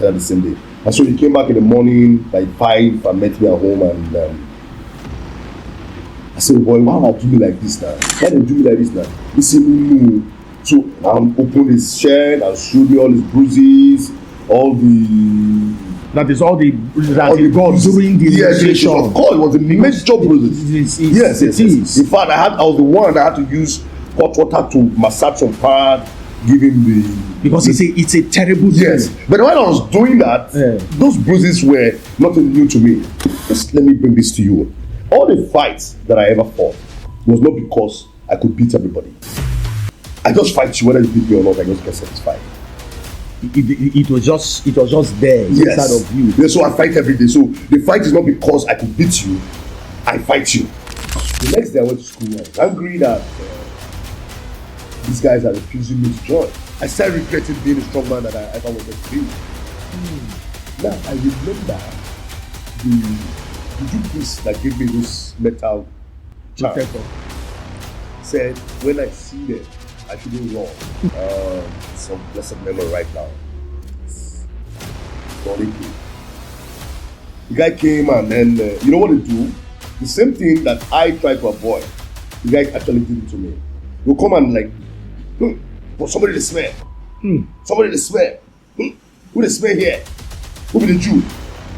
the same day. And so he came back in the morning by 5 and met me at home, and I said, boy, why would I do me like this now? Why did you do me like this now? He said, no. So opened his shirt and showed me all his bruises, all the... That is all the God during the initiation. Of course, it was a major bruises. Yes. In fact, I was the one that had to use hot water to massage some part, give him the... Because it's a terrible thing. Yes. But when I was doing that, those bruises were nothing new to me. Just let me bring this to you. All the fights that I ever fought was not because I could beat everybody. I just fight you whether you beat me or not. I just get satisfied. It was just there inside of you. Yeah, so I fight every day. So the fight is not because I could beat you. I fight you. The next day I went to school. I was angry that these guys are refusing me to join. I started regretting being a strong man that I ever wanted to be. Now I remember the Jew priest that gave me this metal charm said, when I see them, I shouldn't run. Some blessed memory right now. The guy came and then, you know what he do? The same thing that I tried to avoid, the guy actually did it to me. He'll come and like, but somebody to swear. Somebody to swear. Who the swear here? Who be the Jew?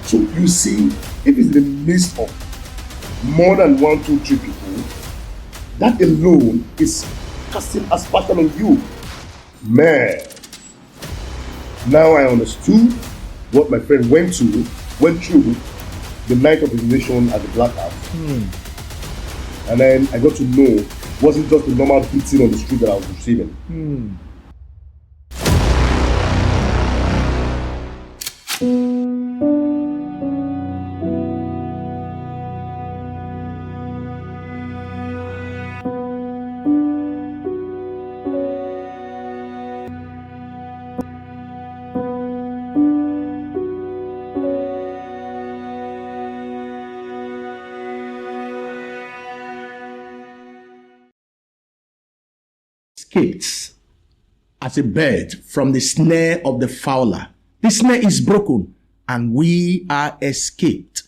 So you see, if it's in the midst of more than 1, 2, 3 people, that alone is casting aspersion on you. Man, now I understood what my friend went through the night of his nation at the Black House. And then I got to know it wasn't just the normal beating on the street that I was receiving. Escaped as a bird from the snare of the fowler. The snare is broken and we are escaped.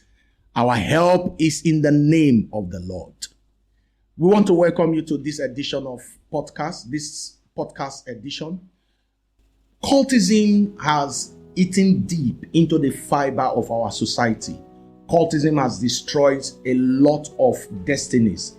Our help is in the name of the Lord. We want to welcome you to this edition of this podcast edition. Cultism has eaten deep into the fiber of our society. Cultism has destroyed a lot of destinies.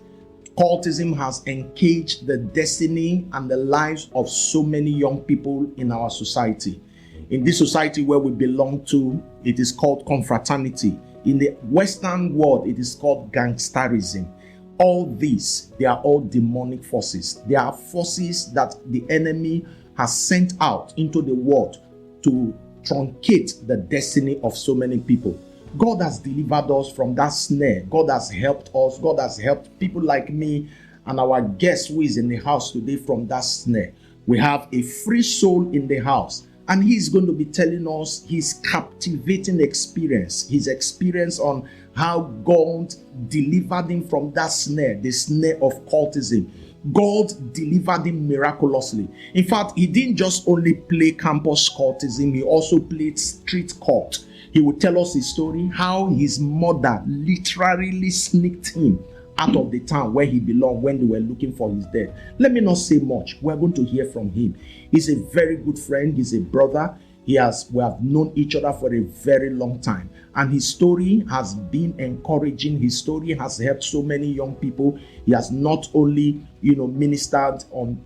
Cultism has encaged the destiny and the lives of so many young people in our society. In this society where we belong to, it is called confraternity. In the Western world, it is called gangsterism. All these, they are all demonic forces. They are forces that the enemy has sent out into the world to truncate the destiny of so many people. God has delivered us from that snare. God has helped us. God has helped people like me and our guest who is in the house today from that snare. We have a free soul in the house, and he's going to be telling us his captivating experience, his experience on how God delivered him from that snare, the snare of cultism. God delivered him miraculously. In fact, he didn't just only play campus cultism, he also played street cult. He will tell us his story, how his mother literally sneaked him out of the town where he belonged when they were looking for his death. Let me not say much. We're going to hear from him. He's a very good friend. He's a brother. We have known each other for a very long time. And his story has been encouraging. His story has helped so many young people. He has not only, ministered on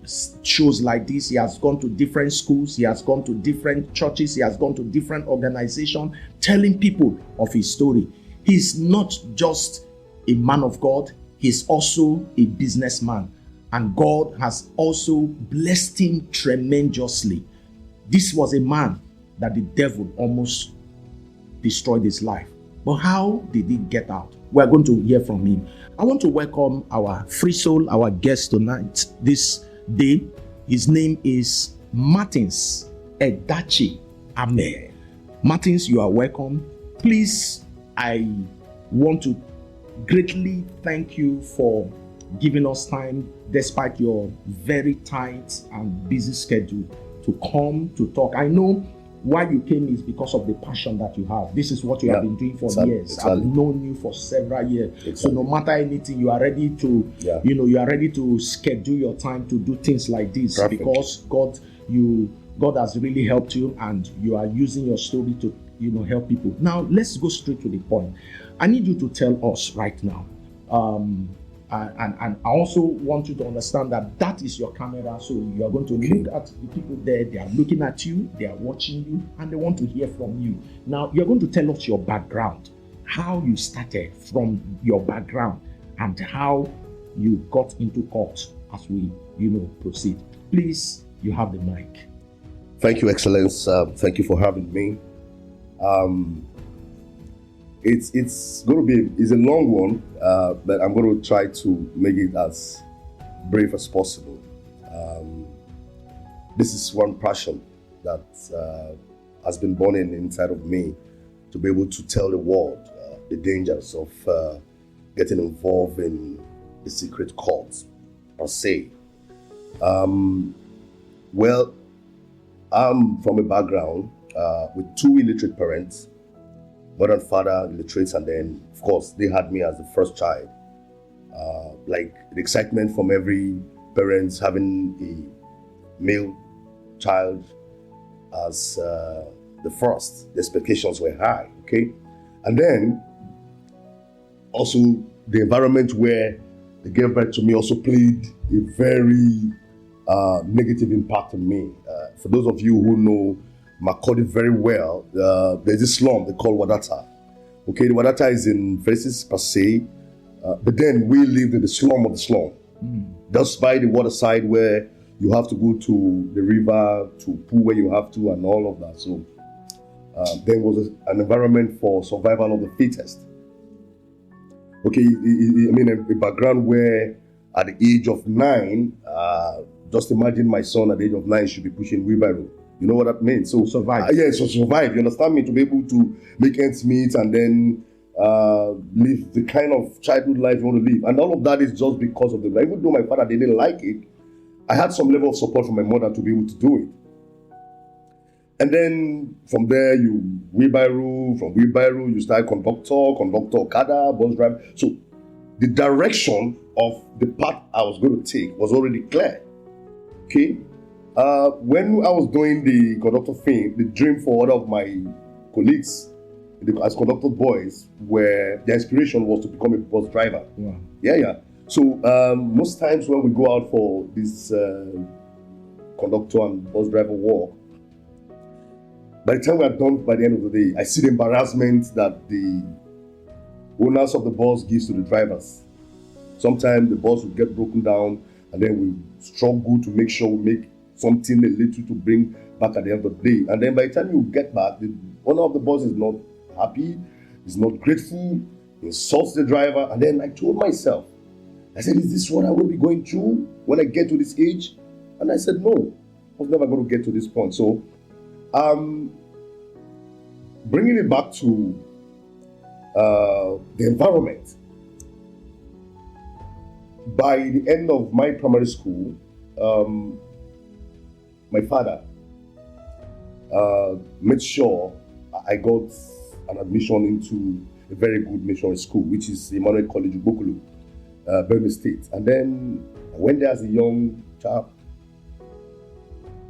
shows like this. He has gone to different schools. He has gone to different churches. He has gone to different organizations telling people of his story. He's not just a man of God. He's also a businessman. And God has also blessed him tremendously. This was a man that the devil almost destroyed his life. But how did he get out? We're going to hear from him. I want to welcome our free soul, our guest tonight, this day. His name is Martins Ameh. Martins, you are welcome. Please, I want to greatly thank you for giving us time despite your very tight and busy schedule to come to talk. I know Why you came is because of the passion that you have. This is what you have been doing for years. I've known you for several years. So no matter anything, you are ready to, you are ready to schedule your time to do things like this. Perfect. Because God has really helped you, and you are using your story to, help people. Now, let's go straight to the point. I need you to tell us right now, and I also want you to understand that is your camera. So you are going to look at the people there. They are looking at you, they are watching you, and they want to hear from you. Now, you're going to tell us your background, how you started from your background, and how you got into court as we, proceed. Please, you have the mic. Thank you, Excellence. Thank you for having me. It's going to be a long one, but I'm going to try to make it as brief as possible. This is one passion that has been burning inside of me, to be able to tell the world the dangers of getting involved in the secret cults per se. Well, I'm from a background with two illiterate parents. Mother and father, illiterate, and then, of course, they had me as the first child. Like the excitement from every parent having a male child as the first, the expectations were high, okay? And then, also, the environment where they gave birth to me also played a very negative impact on me. For those of you who know Makurdi very well, there's this slum they call Wadata. Okay, the Wadata is in Versus per se, but then we lived in the slum of the slum. Just by the waterside where you have to go to the river to pool where you have to and all of that. So there was an environment for survival of the fittest. Okay, I mean a background where at the age of 9, just imagine my son at the age of 9 should be pushing wheelbarrow. You know what that means? So survive. So survive. You understand me? To be able to make ends meet and then live the kind of childhood life you want to live. And all of that is just because of even though my father didn't like it, I had some level of support from my mother to be able to do it. And then from there, from wheelbarrow, you start conductor, Okada, bus driver. So the direction of the path I was going to take was already clear. Okay? When I was doing the conductor thing, the dream for one of my colleagues as conductor boys, where the inspiration was to become a bus driver. Yeah. So most times when we go out for this conductor and bus driver work, by the time we are done by the end of the day, I see the embarrassment that the owners of the bus gives to the drivers. Sometimes the bus will get broken down, and then we struggle to make sure we make something a little to bring back at the end of the day. And then by the time you get back, the owner of the bus is not happy, is not grateful, insults the driver. And then I told myself, I said, is this what I will be going through when I get to this age? And I said, no, I was never going to get to this point. So, bringing it back to the environment. By the end of my primary school, my father made sure I got an admission into a very good missionary school, which is Emmanuel College, Ubokulu, Benue State. And then I went there as a young chap.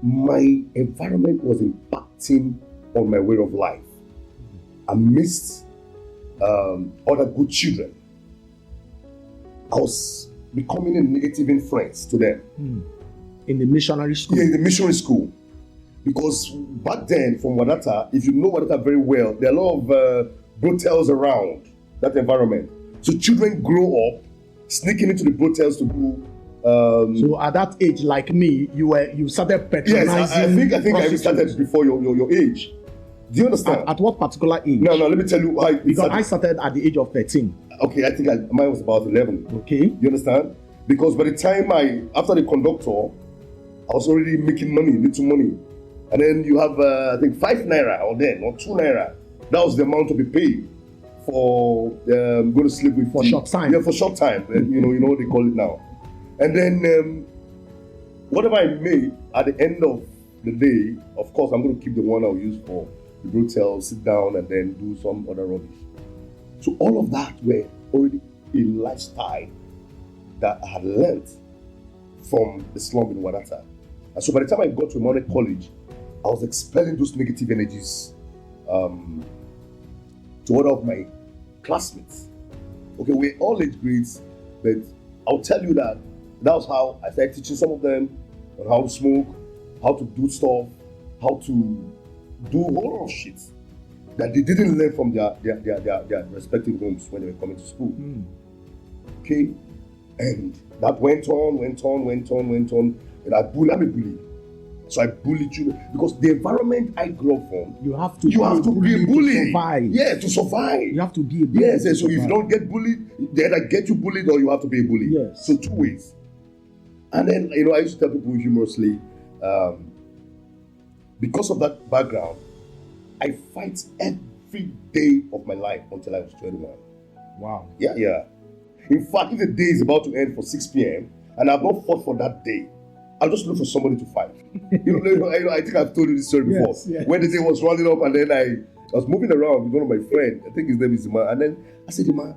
My environment was impacting on my way of life. I missed other good children. I was becoming a negative influence to them. In the missionary school? Yeah, in the missionary school. Because back then, from Wadata, if you know Wadata very well, there are a lot of brothels around that environment. So children grow up sneaking into the brothels to do. So at that age, like me, you started patronizing. Yes, I think I started before your age. Do you understand? At what particular age? No, let me tell you why. Because I started at the age of 13. Okay, I think mine was about 11. Okay. You understand? Because by the time after the conductor, I was already making money, little money. And then you have, I think, 5 naira or 2 naira. That was the amount to be paid for going to sleep with. For short time. Yeah, for short time. You know what they call it now. And then whatever I made at the end of the day, of course, I'm going to keep the one I'll use for the hotel, sit down, and then do some other rubbish. So all of that were already a lifestyle that I had learned from the slum in Wadata. And so by the time I got to modern college, I was expelling those negative energies to one of my classmates. Okay, we're all age grades, but I'll tell you that was how I started teaching some of them on how to smoke, how to do stuff, how to do a whole lot of shit that they didn't learn from their respective homes when they were coming to school. Okay, and that went on, and I'm a bully. So I bullied you because the environment I grew up from, you have to be a bully. To survive. Yeah, to survive. You have to be a bully. Yes, so if you don't get bullied, they either get you bullied or you have to be a bully. Yes. So two ways. And then, I used to tell people humorously, because of that background, I fight every day of my life until I was 21. Wow. Yeah. In fact, if the day is about to end for 6 p.m. and I've not fought for that day, I'll just look for somebody to fight. I think I've told you this story before. Yes. When the day was running up and then I was moving around with one of my friends. I think his name is Iman. And then I said, Iman,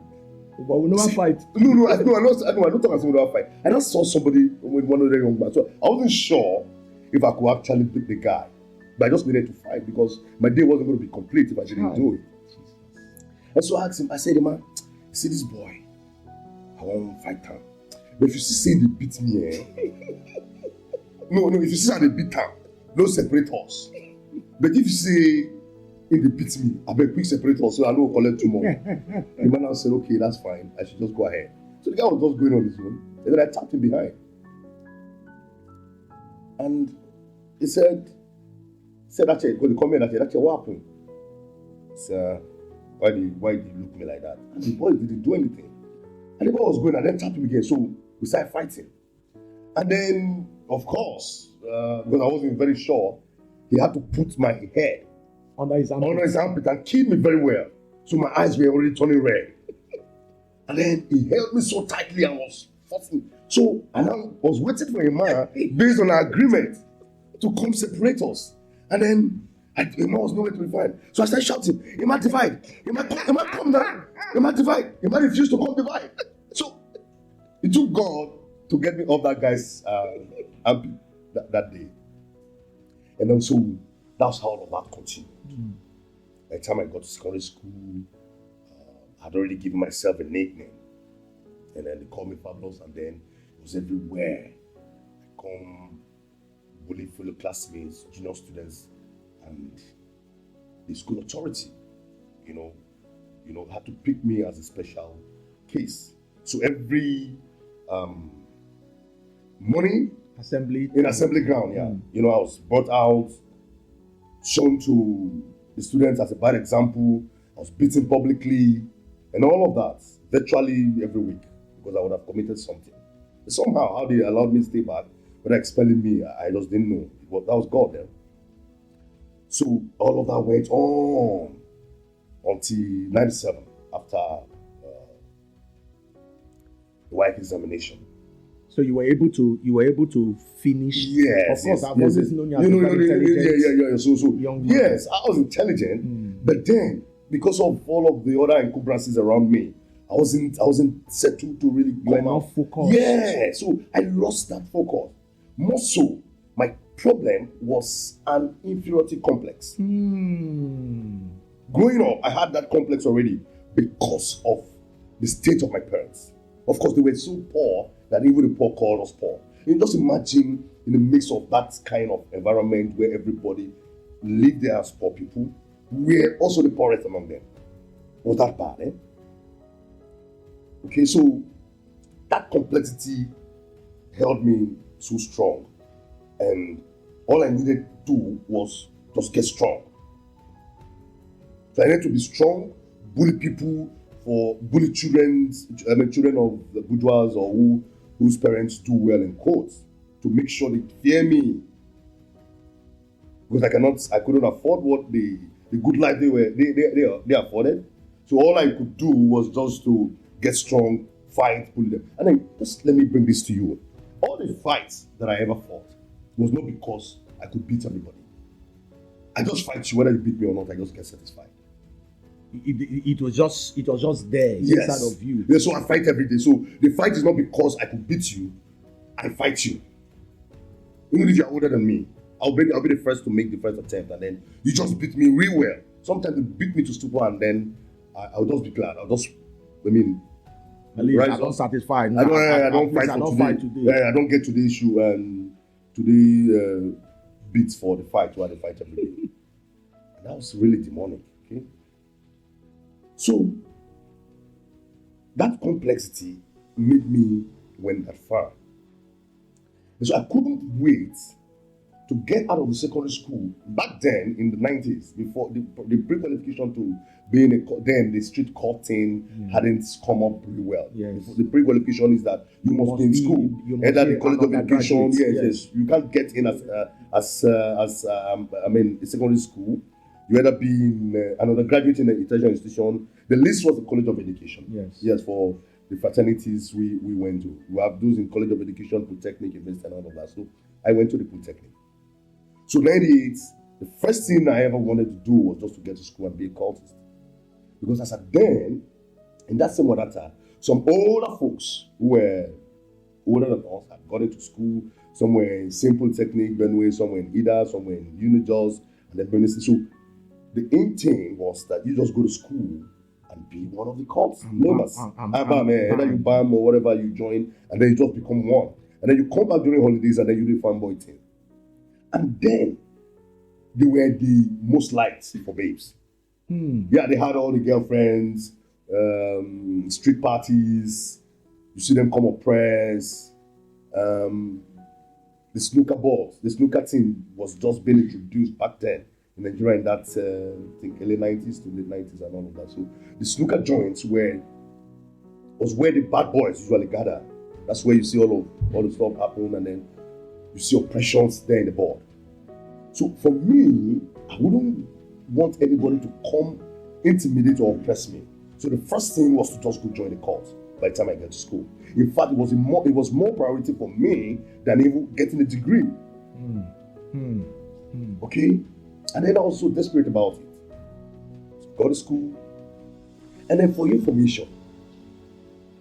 but we'll never fight. No, I don't talk as someone will fight. I just saw somebody with one of the young men. So I wasn't sure if I could actually beat the guy. But I just needed to fight because my day wasn't going to be complete if I didn't do it. And so I asked him, I said, Iman, see this boy, I want to fight him. But if you see they beat me, No, if you see how they beat her, don't separate us. But if you say, if they beat me, I bet quick separate us so I don't collect too much. The man now said, okay, that's fine. I should just go ahead. So the guy was just going on his own. And then I tapped him behind. And he said, actually, when he come in, I said, actually, what happened? Sir, why did you look at me like that? And the boy didn't do anything. And the boy was going, and then tapped him again. So we started fighting. And then, of course, because I wasn't very sure, he had to put my head under his armpit and keep me very well. So my eyes were already turning red. And then he held me so tightly and was forcing. So I now was waiting for a man based on our agreement to come separate us. And then Emma was nowhere to be found. So I started shouting, Emma divide. Emma come down. Emma divide. Emma refused to come divide. So it took God to get me off that guy's armpit that day. And then so that's how all of that continued. By the time I got to secondary school, I had already given myself a nickname. And then they called me Fabulous, and then it was everywhere. I come bully fellow classmates, junior students, and the school authority, had to pick me as a special case. So every morning in assembly ground, I was brought out, shown to the students as a bad example. I was beaten publicly, and all of that virtually every week because I would have committed something. But somehow, how they allowed me to stay back without expelling me, I just didn't know. That was God then. So all of that went on until 97 after the WAEC examination. So you were able to finish. Yes. Of course, I've always known you as a very intelligent. So young man. Yes, I was intelligent, but then because of all of the other encumbrances around me, I wasn't settled to really You were not focused. Yeah, so I lost that focus. More so, my problem was an inferiority complex. Growing up, I had that complex already because of the state of my parents. Of course, they were so poor that even the poor called us poor. You just imagine in the midst of that kind of environment where everybody lived there as poor people, we're also the poorest among them. Was that bad, eh? Okay, so that complexity held me so strong. And all I needed to do was just get strong. So I needed to be strong, bully people, bully children of the bourgeois or whose parents do well in quotes, to make sure they fear me. Because I couldn't afford what the good life they afforded. So all I could do was just to get strong, fight, bully them. And then just let me bring this to you. All the fights that I ever fought was not because I could beat everybody. I just fight you, whether you beat me or not, I just get satisfied. It was just there inside of you. Yeah, so I fight every day. So the fight is not because I could beat you, I fight you. Even if you're older than me, I'll be the first to make the first attempt, and then you just beat me real well. Sometimes you beat me to stupor, and then I'll just be glad. At least I don't satisfy. I don't fight today. Yeah, I don't get to the issue and today beats for the fight while they fight every day. And that was really demonic. Okay, so that complexity made me went that far. And so I couldn't wait to get out of the secondary school back then in the 90s, before the pre-qualification to being then the street court thing hadn't come up pretty well. Yes. The pre-qualification is that you must be in school, either the college of education. Yes. You can't get in as a secondary school. You either be in another graduate in a tertiary institution. The list was the college of education. Yes, for the fraternities we went to. We have those in college of education, polytechnic, university, and all of that. So I went to the polytechnic. So 98, the first thing I ever wanted to do was just to get to school and be a cultist. Because as at then, in that same time, some older folks who were older than us had gone into school, somewhere in Simple Technique, Benue, somewhere in Ida, somewhere in Unijos, and then Benue. So the aim thing was that you just go to school and be one of the cults members. Either you BAM or whatever you join, and then you just become one. And then you come back during holidays and then you do the fanboy thing. And then they were the most liked for babes. Yeah, they had all the girlfriends, street parties. You see them come up press. The snooker balls, the snooker team was just being introduced back then in Nigeria in that I think early 90s to late 90s and all of that. So the snooker joints was where the bad boys usually gather. That's where you see all the stuff happen, and then you see oppressions there in the board. So for me, I wouldn't want anybody to come intimidate or oppress me. So the first thing was to just go join the cult by the time I get to school. In fact, it was more priority for me than even getting a degree. Okay? And then I was so desperate about it. So go to school. And then for information,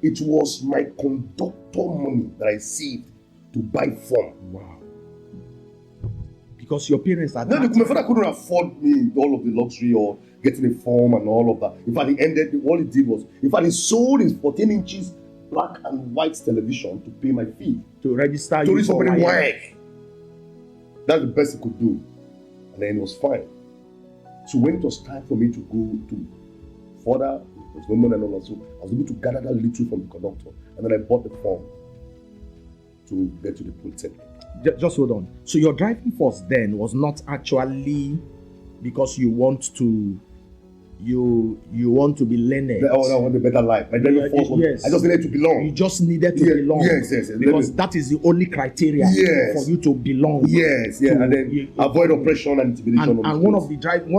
it was my conductor money that I saved to buy form. Wow. Because your parents are... No, my father couldn't afford me all of the luxury or getting a form and all of that. In fact, all he did was, he sold his 14 inches black and white television to pay my fee. To register you for work. That's the best he could do. And then it was fine. So when it was time for me to go to further, it was no more than all that. So I was able to gather that little from the conductor. And then I bought the form to get to the polytechnic. Just hold on. So your driving force then was not actually because you want to be learned. I want a better life. My driving force was, I just needed to belong. You just needed to belong. Yes. Because that is the only criteria for you to belong. And then avoid oppression and intimidation. And one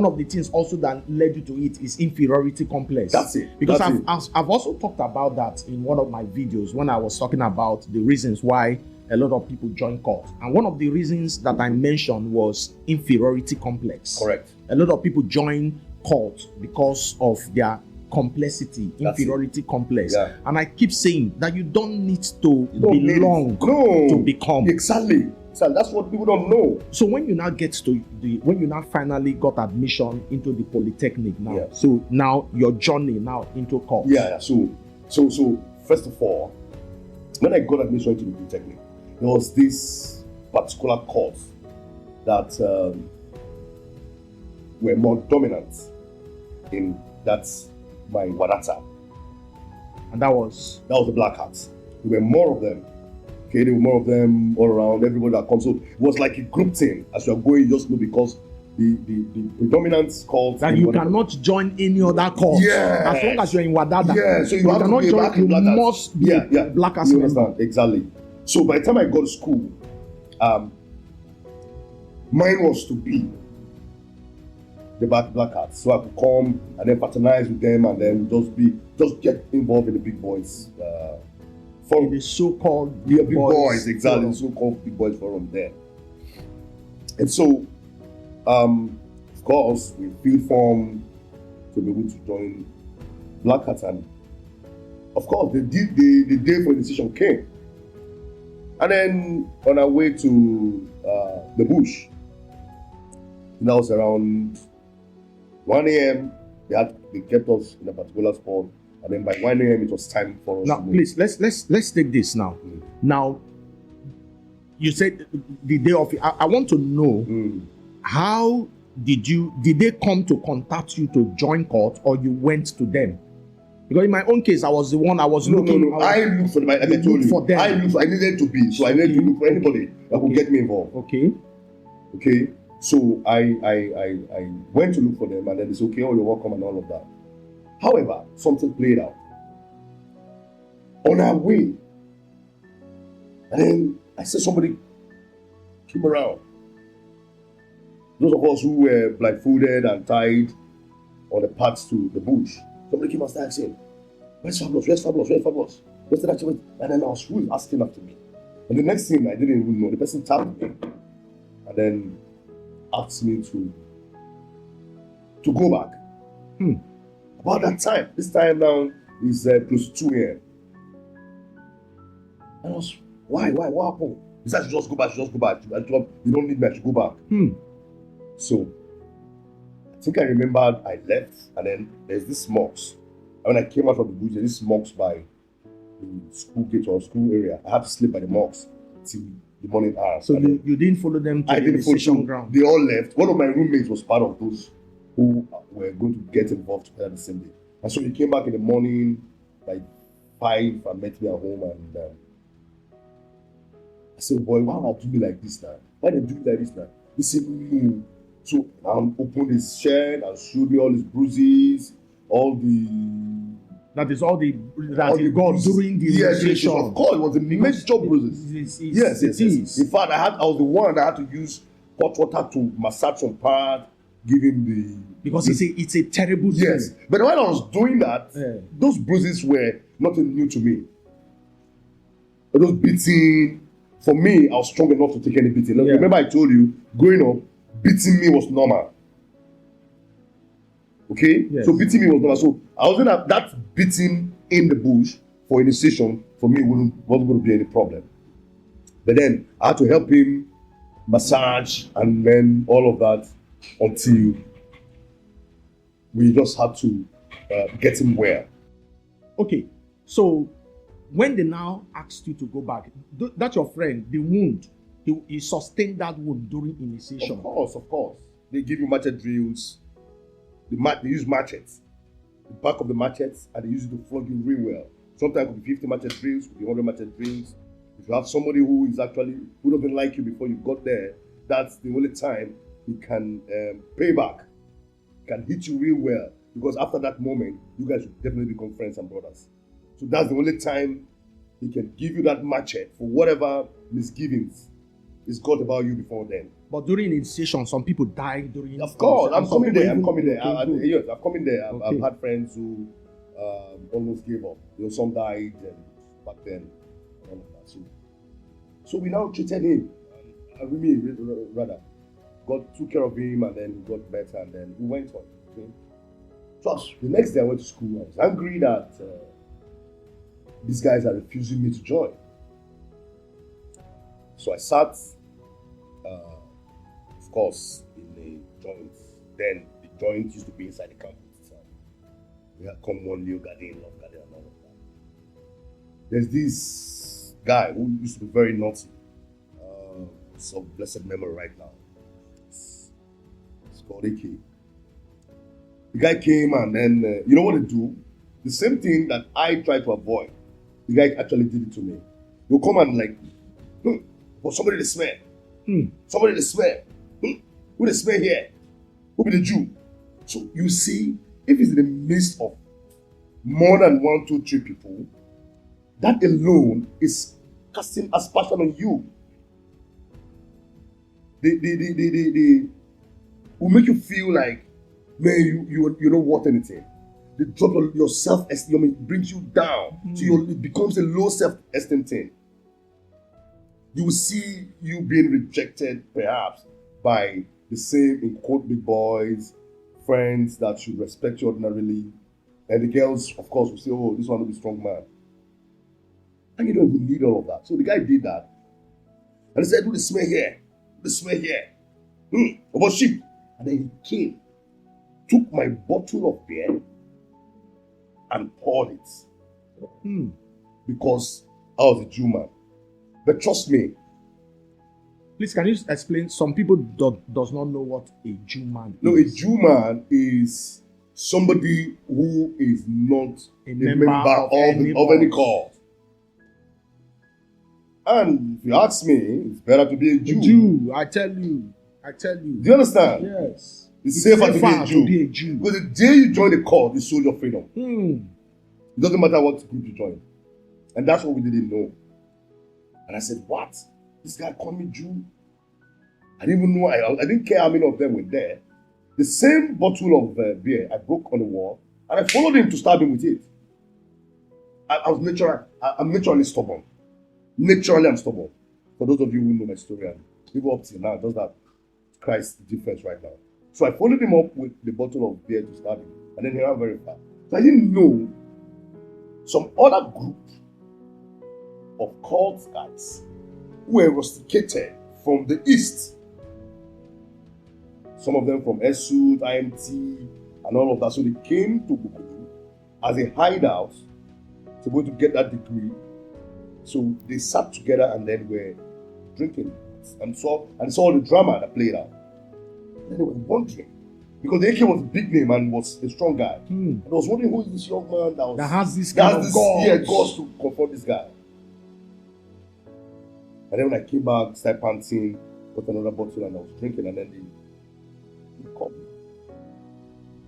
of the things also that led you to it is inferiority complex. That's it. Because I've also talked about that in one of my videos when I was talking about the reasons why a lot of people join cult. And one of the reasons that I mentioned was inferiority complex. Correct. A lot of people join cult because of their complexity, inferiority complex. Yeah. And I keep saying that you don't need to belong to become. Exactly. So that's what people don't know. So when you now when you now finally got admission into the polytechnic now, so now your journey now into cult. So first of all, when I got admission into the polytechnic, there was this particular course that were more dominant in my Wadata. And that was the black hats. There were more of them. Okay, there were more of them all around, everybody that comes. So it was like a group thing. As you are going, you just know because the predominant cult that you cannot join any other cult. As long as you're in Wadada. So you have cannot to be join, you must be black as you understand? Exactly. So by the time I got to school, mine was to be the black hats. So I could come and then fraternize with them and then just get involved in the big boys. In the so-called big boys, exactly. So-called big boys forum there. And so, of course, we filled form to be able to join Black Hat, and of course, the day for initiation came. And then on our way to the bush, that was around 1 a.m. They kept us in a particular spot, and then by 1 a.m. it was time for us now, to move. Please, let's take this now. Now, you said the day of. I want to know how did they come to contact you to join court, or you went to them? Because in my own case, I was the one I was looking. No. I looked for them. Like I told you, for them. I needed to be, so I needed to look for anybody that would get me involved. Okay. So I went to look for them, and then they said, okay, oh, you're welcome and all of that. However, something played out on our way, and then I said somebody came around. Those of us who were blindfolded and tied on the path to the bush, somebody came and started saying, "Where's Fabulous? Where's Fabulous? Where's Fabulous? Where's that?" And then I was asking after me. And the next thing I didn't even know, the person tapped me and then asked me to go back. About that time, this time now is close to 2 a.m. And I was, why? What happened? He said, just go back. I told him, you don't need me, I should go back. So I think I remembered I left, and then there's this mosque. And when I came out from the bush, there's this mosque by the school gate or school area. I had to sleep by the mosque till the morning hours. So you didn't follow them to the station ground? They all left. One of my roommates was part of those who were going to get involved together the same day. And so he came back in the morning by 5 and met me at home, and I said, boy, why would I do me like this now? Why they do me like this now? He said, no. So I opened his shirt and showed me all his bruises, all the... That is all the he got during the yes, of course, it was the major bruises. Yes. In fact, I was the one that had to use hot water to massage some part, give him the... Because it's a terrible thing. Yes, but when I was doing that, those bruises were nothing new to me. Those beating, for me, I was strong enough to take any beating. Remember I told you, growing up, beating me was normal. Okay? Yes. So beating me was normal. So I wasn't at that beating in the bush for initiation, for me, wasn't going to be any problem. But then I had to help him massage and then all of that until we just had to get him well. Okay. So when they now asked you to go back, that's your friend, the wound, he sustained that wound during initiation. Of course. They give you machete drills. They use machetes, the back of the machetes, and they use it to flog you real well. Sometimes it could be 50 machete drills, it could be 100 machete drills. If you have somebody who doesn't like you before you got there, that's the only time he can pay back, can hit you real well. Because after that moment, you guys will definitely become friends and brothers. So that's the only time he can give you that machete for whatever misgivings he's got about you before then. But during initiation, some people die during... Of course, I'm coming there. I've coming there. I've had friends who almost gave up. Some died back then. All of that. So we now treated him. Rather. God took care of him, and then he got better, and then we went on. Okay? So the next day I went to school. I was angry that these guys are refusing me to join. So I sat, of course, in the joint. Then the joint used to be inside the campus. So we had common Leo Garden, Love Garden, and all of that. There's this guy who used to be very naughty. It's of blessed memory right now. It's called AK. The guy came, and then, you know what they do? The same thing that I tried to avoid, the guy actually did it to me. He'll come and but somebody to swear. Somebody to swear. Who the swear here? Who be the Jew? So you see, if it's in the midst of more than 1, 2, 3 people, that alone is casting aspersion on you. They will make you feel like, man, you're not worth anything. They drop your self-esteem, it brings you down. So it becomes a low self-esteem thing. You will see you being rejected, perhaps, by the same, in quote, big boys, friends that should respect you ordinarily. And the girls, of course, will say, oh, this one will be strong man. And you don't even need all of that. So the guy did that. And he said, do the smear here. Do the smear here. About sheep. And then he came, took my bottle of beer and poured it. Because I was a Jew man. But trust me. Please, can you explain? Some people does not know what a Jew man is. No, a Jew man is somebody who is not a member of any cult. And if you ask me, it's better to be a Jew. I tell you. Do you understand? Yes. It's safer to be a Jew. Because the day you join the cult, you sold your freedom. It doesn't matter what group you join. And that's what we didn't know. And I said, what? This guy called me Jew? I didn't even know. I didn't care how many of them were there. The same bottle of beer I broke on the wall, and I followed him to stab him with it. I'm naturally stubborn. Naturally, I'm stubborn. For those of you who know my story, and even up till now, does that Christ difference right now. So I followed him up with the bottle of beer to stab him, and then he ran very fast. So I didn't know some other group of cult guys who were rusticated from the east. Some of them from Esud, IMT, and all of that. So they came to Bukuru as a hideout to go to get that degree. So they sat together and then were drinking and saw all the drama that played out. And they were wondering, because the AK was a big name and was a strong guy. And I was wondering, who is this young man that has this kind of gods to confront this guy. And then when I came back, started panting, got another bottle and I was drinking, and then they called me.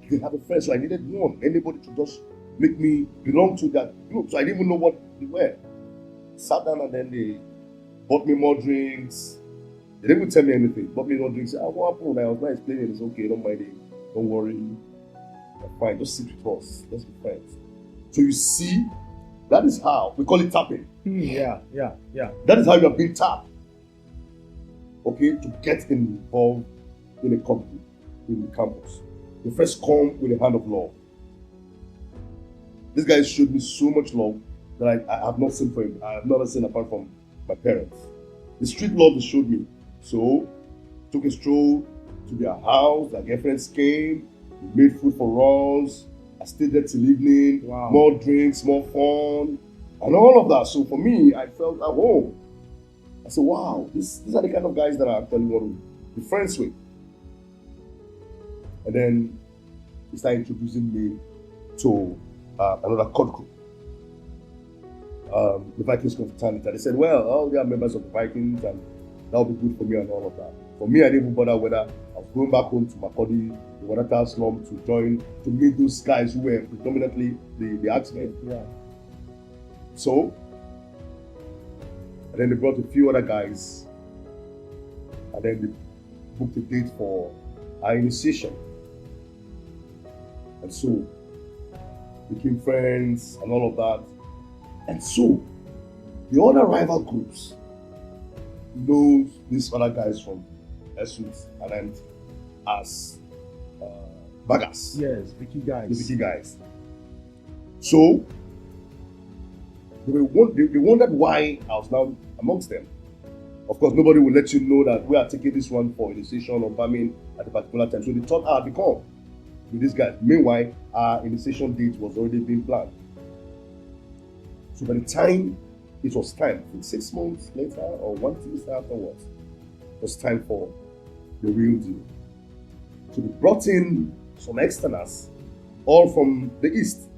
I didn't have a friend, so I needed anybody to just make me belong to that group. So I didn't even know what they were. Sat down and then they bought me more drinks. They didn't even tell me anything. Bought me more drinks. What happened? I was not explaining. It's okay, don't mind it. Don't worry. I'm fine. Just sit with us. Let's be friends. So you see, that is how we call it tapping. Yeah. That is how you are being tapped. Okay, to get involved in a company, in the campus. You first come with a hand of love. This guy showed me so much love that I have not seen for him. I have never seen apart from my parents. The street love he showed me. So, took a stroll to their house. Their girlfriends came. They made food for us. I stayed there till evening. Wow. More drinks, more fun, and all of that. So for me, I felt at home. I said, wow, these are the kind of guys that I actually want to be friends with. And then he started introducing me to another cult group. The Vikings confraternity. They said, well, they are members of the Vikings and that would be good for me and all of that. For me, I didn't even bother whether I was going back home to Makodi, the Wadata slum to meet those guys who were predominantly the Axemen. Yeah. So, and then they brought a few other guys and then they booked a date for our initiation. And so, became friends and all of that. And so, the other rival groups knows these other guys from Esut and as Bagas. Yes, Vicky guys. The Vicky guys. So, they wondered why I was now amongst them. Of course, nobody will let you know that we are taking this one for initiation or farming at a particular time. So they thought I had become with these guys. Meanwhile, our initiation date was already being planned. So by the time it was time, I think 6 months later or 1 semester afterwards, it was time for the real deal. So they brought in some externals, all from the east.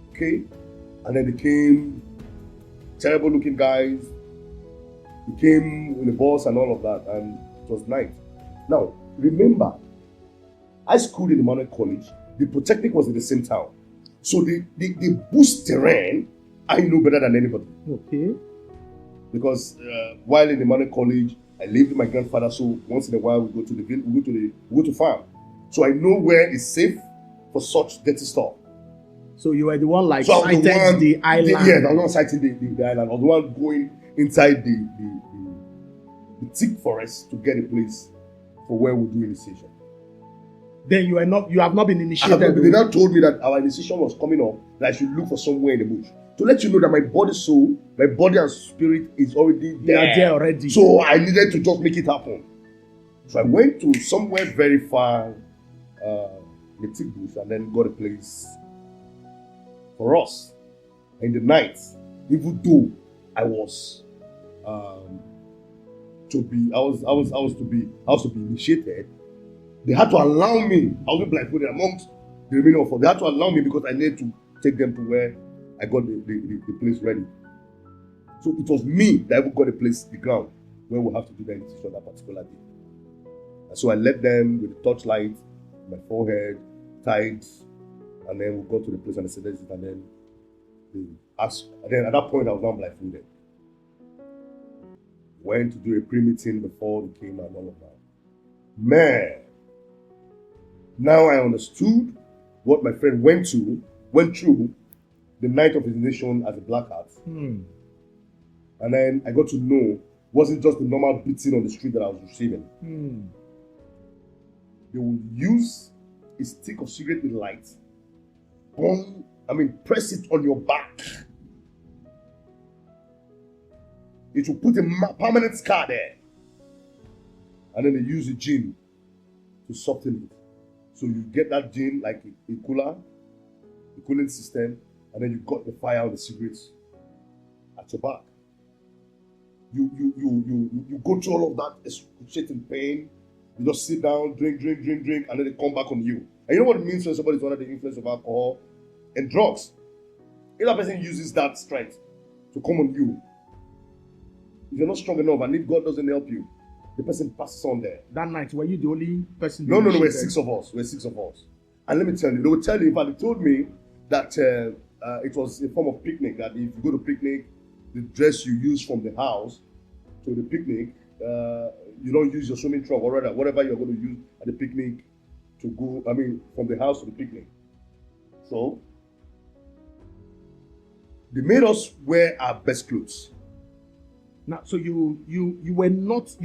Okay? And then they came, terrible looking guys. They came with the boss and all of that, and it was night. Now, remember, I schooled in Emmanuel College. The Polytechnic was in the same town. So the bush terrain, I know better than anybody. Okay. Because while in the Emmanuel College, I lived with my grandfather. So once in a while, we go to farm. So I know where it's safe for such dirty stuff. So you were the one sighted the island. I was not sighting the island. I was the one going inside the the thick forest to get a place for where we do initiation. Then you have not been initiated. They now told me that our initiation was coming up, that I should look for somewhere in the bush. To let you know that my body and spirit is already there. They are there already. So I needed to just make it happen. So I went to somewhere very far, the thick bush, and then got a place for us. In the night, even though I was to be initiated, they had to allow me. I was blindfolded amongst the remaining of them. They had to allow me because I needed to take them to where I got the place ready. So it was me that even got the place, the ground, where we have to do the initiation that particular day. And so I led them with the torchlight, my forehead, tied, and then we got to the place and I said, "This is it," and then they asked. And then at that point, I was now blindfolded. Went to do a pre-meeting before they came and all of that. Man, now I understood what my friend went through the night of his nation as a black hat. And then I got to know, wasn't just the normal beating on the street that I was receiving. They would use a stick of cigarette with light, press it on your back. It will put a permanent scar there. And then they use a gin to soften it. So you get that gin like a cooling system, and then you got the fire on the cigarettes at your back. You go through all of that excruciating pain. You just sit down, drink, and then they come back on you. And you know what it means when somebody's under the influence of alcohol and drugs? If that person uses that strength to come on you, if you're not strong enough and if God doesn't help you, the person passes on there. That night, were you the only person? No, we're 6 of us. And let me tell you, they would tell you, in fact, they told me that it was a form of picnic, that if you go to picnic, the dress you use from the house to the picnic, you don't use your swimming trunk or rather whatever you're going to use at the picnic to go, from the house to the picnic. So, they made us wear our best clothes. Now, so you were not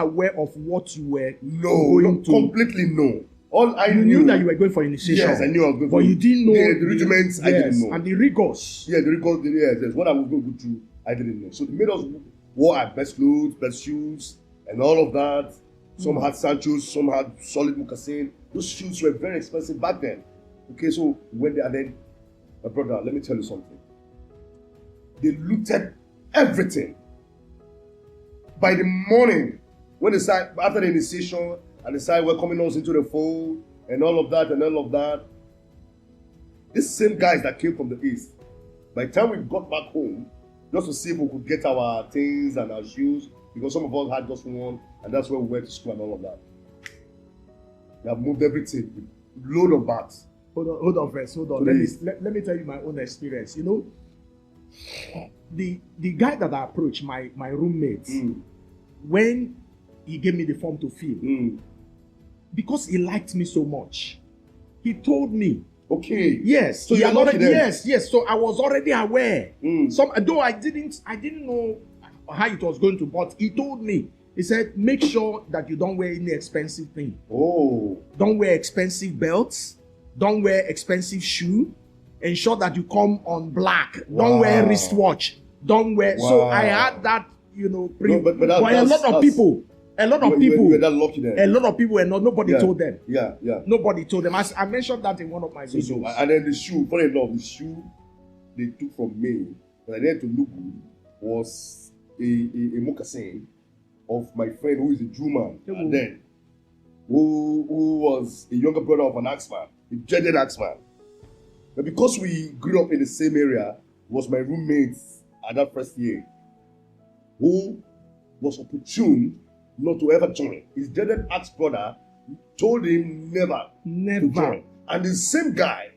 aware of what you were going to. Completely no. All I knew that you were going for initiation. Yes, I knew I was going for. But you didn't know the regiments. I didn't know. And the rigors. Yeah, the rigors. Yes. What I was going to go through, I didn't know. So they made us wear our best clothes, best shoes, and all of that. Some had Sanchos, some had solid moccasin. Those shoes were very expensive back then. Okay, so we went there and then, my brother, let me tell you something. They looted everything. By the morning, when they started, after the initiation, and they started welcoming us into the fold, and all of that, these same guys that came from the east, by the time we got back home, just to see if we could get our things and our shoes, because some of us had just one, and that's where we went to school and all of that. They have moved everything with load of bags. Hold on first. Let me tell you my own experience. You know, the guy that I approached, my roommate, when he gave me the form to fill, because he liked me so much, he told me. Okay. Yes. So you're lucky then. Yes. So I was already aware. Though I didn't know how it was going to, but he told me. He said, make sure that you don't wear any expensive thing. Oh. Don't wear expensive belts. Don't wear expensive shoe. Ensure that you come on black. Wow. Don't wear wristwatch. Don't wear. Wow. So I had that, but a lot of people. We're that lucky then. A lot of people and nobody told them. Yeah. Nobody told them. I mentioned that in one of my videos. And then the shoe, funny enough, the shoe they took from me, but I needed to look good, was a moccasin of my friend who is a Jew man, and then who was a younger brother of an axeman, a dreaded axeman. But because we grew up in the same area, was my roommate at that first year, who was opportune not to ever join. His dreaded axe brother told him never to join. And the same guy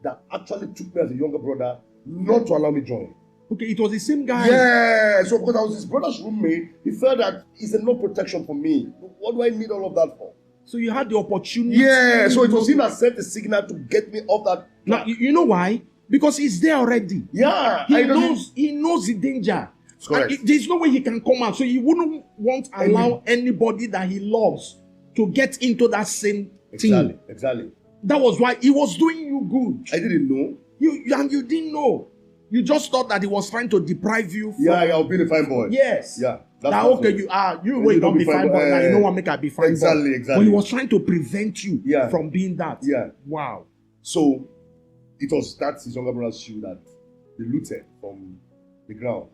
that actually took me as a younger brother not to allow me join. Okay, it was the same guy. Yeah, so because I was his brother's roommate, he felt that it's no protection for me. What do I need all of that for? So you had the opportunity. Yeah, so it was him that sent the signal to get me off that track. Now, you know why? Because he's there already. Yeah. He knows the danger. Correct. There's no way he can come out. So he wouldn't want to allow anybody that he loves to get into that same thing. Exactly. That was why he was doing you good. I didn't know. You didn't know. You just thought that he was trying to deprive you from... I'll be the fine boy. Yes. Yeah. That okay, you don't be fine boy. Now you know what make I be fine boy. Exactly. But he was trying to prevent you from being that. Yeah. Wow. So it was that his younger brother's shoe that they looted from the ground.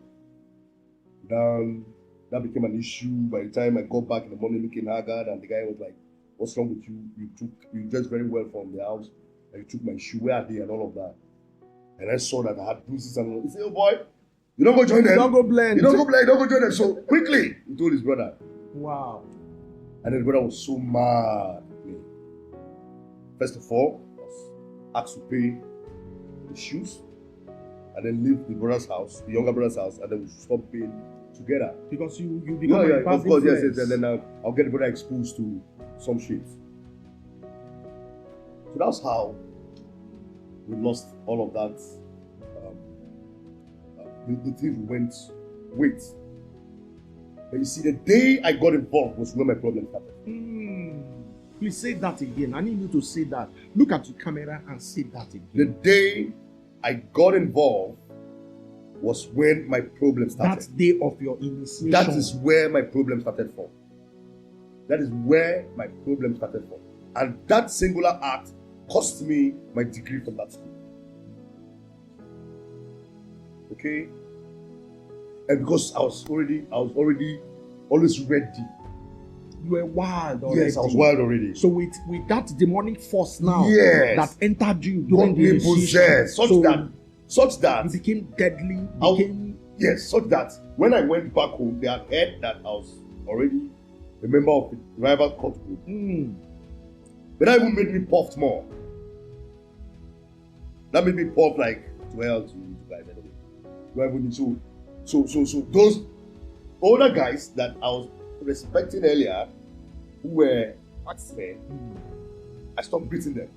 Then that became an issue. By the time I got back in the morning looking haggard, and the guy was like, "What's wrong with you? You dressed very well from the house, and you took my shoe. Where are they?" and all of that. And I saw that I had bruises and all. He said, "Oh boy, you don't go join them. You don't go blend. You don't go blend. You don't go join them." So quickly, he told his brother. Wow. And then the brother was so mad at me. First of all, I was asked to pay the shoes, and then leave the brother's house, the younger brother's house, and then we should stop paying together. Because you become a bad of course, yes, influence. and then I'll get the brother exposed to some shit. So that's how we lost all of that. The thing went, wait. But you see, the day I got involved was when my problem started. Please say that again. I need you to say that. Look at the camera and say that again. The day I got involved was when my problem started. That day of your initiation. That is where my problem started from. That is where my problem started from. And that singular act cost me my degree from that school. Okay? And because I was already always ready. You were wild already. Yes, I was wild already. So with that demonic force now yes, that entered you during the possessed, such that it became deadly. Such that when I went back home, they had heard that I was already a member of the rival cult group. But that even made me puffed more. That made me puff like 12 to guys anyway. So those older guys that I was respecting earlier, who were axemen, I stopped greeting them.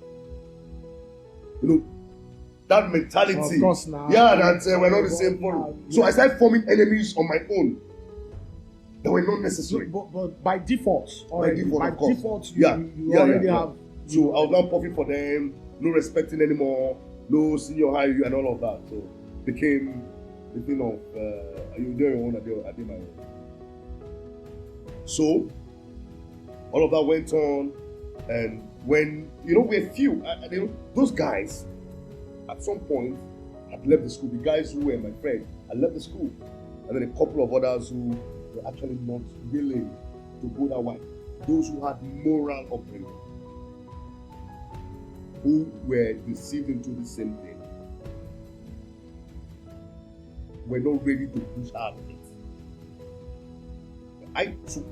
You know, that mentality. Of course now. Yeah, that we're not the same forum. So I started forming enemies on my own. That were not necessary. But by default, already, by default, you already have. So I was now puffing for them, no respecting anymore, no senior high and all of that. So it became the thing of you do your own, I did my own. So all of that went on, and when we're few, those guys at some point had left the school. The guys who were my friends had left the school, and then a couple of others who were actually not willing to go that way. Those who had moral upbringing, who were deceived into the same thing, were not ready to push out of it. I took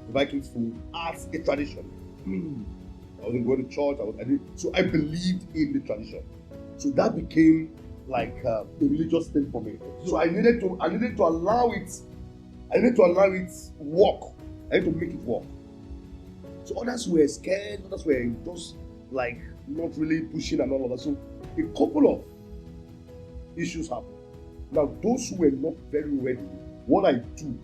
the Viking food as a tradition. I wasn't going to church. So I believed in the tradition. So that became like a religious thing for me. So I needed to allow it. I needed to allow it work. I had to make it work. So others were scared. Others were just like not really pushing and all of that. So a couple of issues happened. Now those who were not very ready, what I do,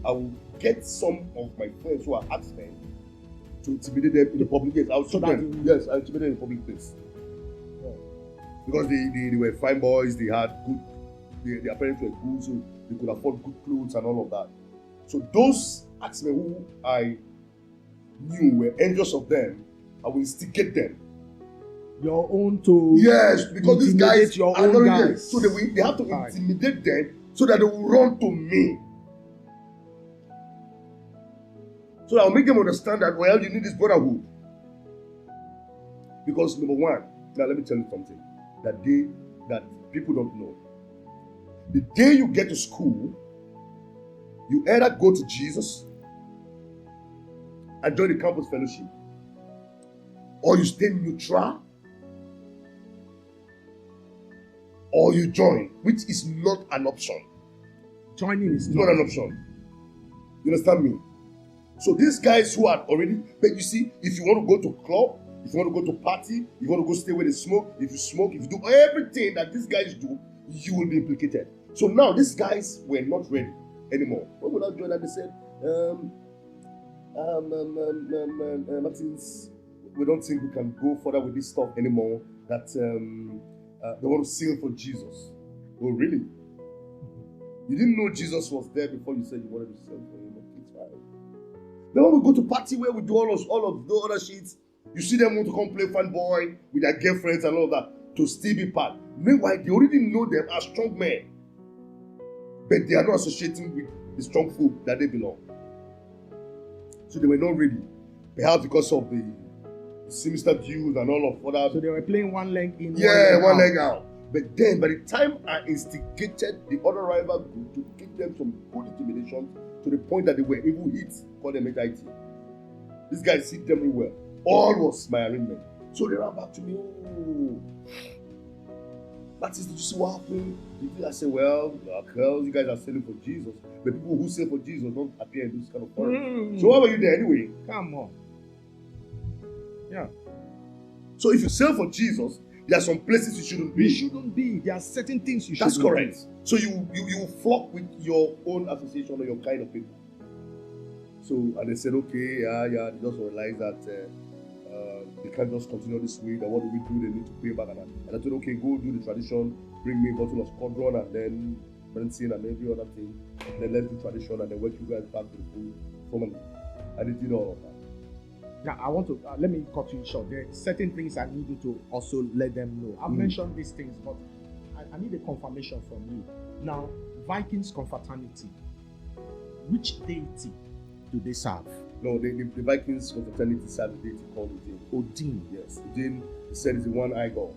I will get some of my friends who are axemen to intimidate them in the public place. I will show them. Yes, I intimidate them in the public place. Because they were fine boys, they had good, their parents were good, so they could afford good clothes and all of that. So those axemen who I knew were envious of them, I will instigate them. Your own to yes, because these guys your are own not guys. yet. So they have to intimidate them so that they will run to me. So I'll make them understand that, well, you need this brotherhood. Because number one, now let me tell you something that people don't know. The day you get to school, you either go to Jesus and join the campus fellowship, or you stay neutral, or you join, which is not an option. Joining is not an option. You understand me? So these guys who are already, but you see, if you want to go to club, if you want to go to party, if you want to go stay where they smoke, if you do everything that these guys do, you will be implicated. So now these guys were not ready anymore. When we now joined, they said, Martins, we don't think we can go further with this stuff anymore. That they want to seal for Jesus. Oh, really? You didn't know Jesus was there before you said you wanted to seal for him. It's fine. Then when we go to party where we do all of the other shit, you see them want to come play fanboy with their girlfriends and all of that to still be part. Meanwhile, they already know them as strong men, but they are not associating with the strong folk that they belong. So they were not ready, perhaps because of the sinister views and all of other. So they were playing one leg in, one leg out. But then, by the time I instigated the other rival group to give them some good intimidation to the point that they were even hit, called them HIT. These guys hit them real well. All was my arrangement. So they ran back to me. Oh, Martins, did you see what happened? I said, well, you guys are selling for Jesus. But people who sell for Jesus don't appear in this kind of forums. So why were you there anyway? Come on. Yeah. So if you sell for Jesus, there are some places you shouldn't be. You shouldn't be. There are certain things you shouldn't be. That's correct. So you flock with your own association or your kind of people. So, and they said, okay, they just realized that they can't just continue this way. That what do we do? They need to pay back. And I told, okay, go do the tradition, bring me a bottle of squadron and then Benzine and every other thing. And then let's do tradition and then work you guys back to the full formally. And they did all of that. Now, I want to, let me cut you short. There are certain things I need you to also let them know. I've mentioned these things, but I need a confirmation from you. Now, Vikings confraternity, which deity do they serve? No, the Vikings confraternity serve a deity called Odin. Odin? Yes. Odin, they said, is the one-eye god.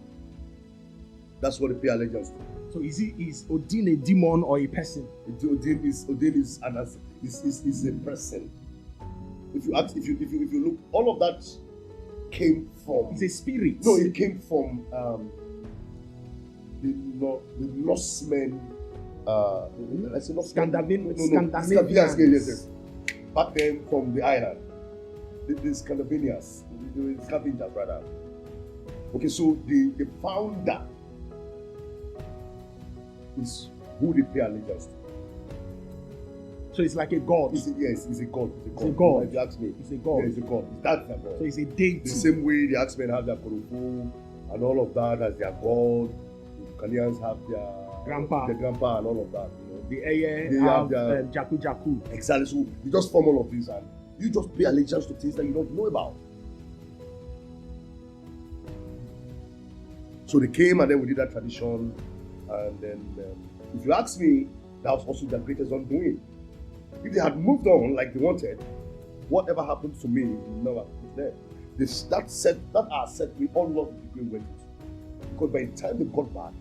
That's what they pay allegiance to. So is Odin a demon or a person? Odin is a person. If you look, all of that came from. It's a spirit. No, it came from the Norsemen. Scandinavians. Yes. Back then, from the island, the Scandinavians, the scavengers rather. Okay, so the founder is who they pay allegiance to. So it's like a god. He's a god. It's a god. If you ask me, it's a god. Yeah, it's a god. That's their god. So it's a deity. The same way the Axemen have their Korofo and all of that as their god. The Canadians have their grandpa and all of that. You know. The Eye have their Jaku. Exactly. So you just form all of these and you just pay allegiance to things that you don't know about. So they came and then we did that tradition, and then if you ask me, that was also their greatest undoing. If they had moved on like they wanted, whatever happened to me would never happen to them. That set we all love the people we went into. Because by the time they got back,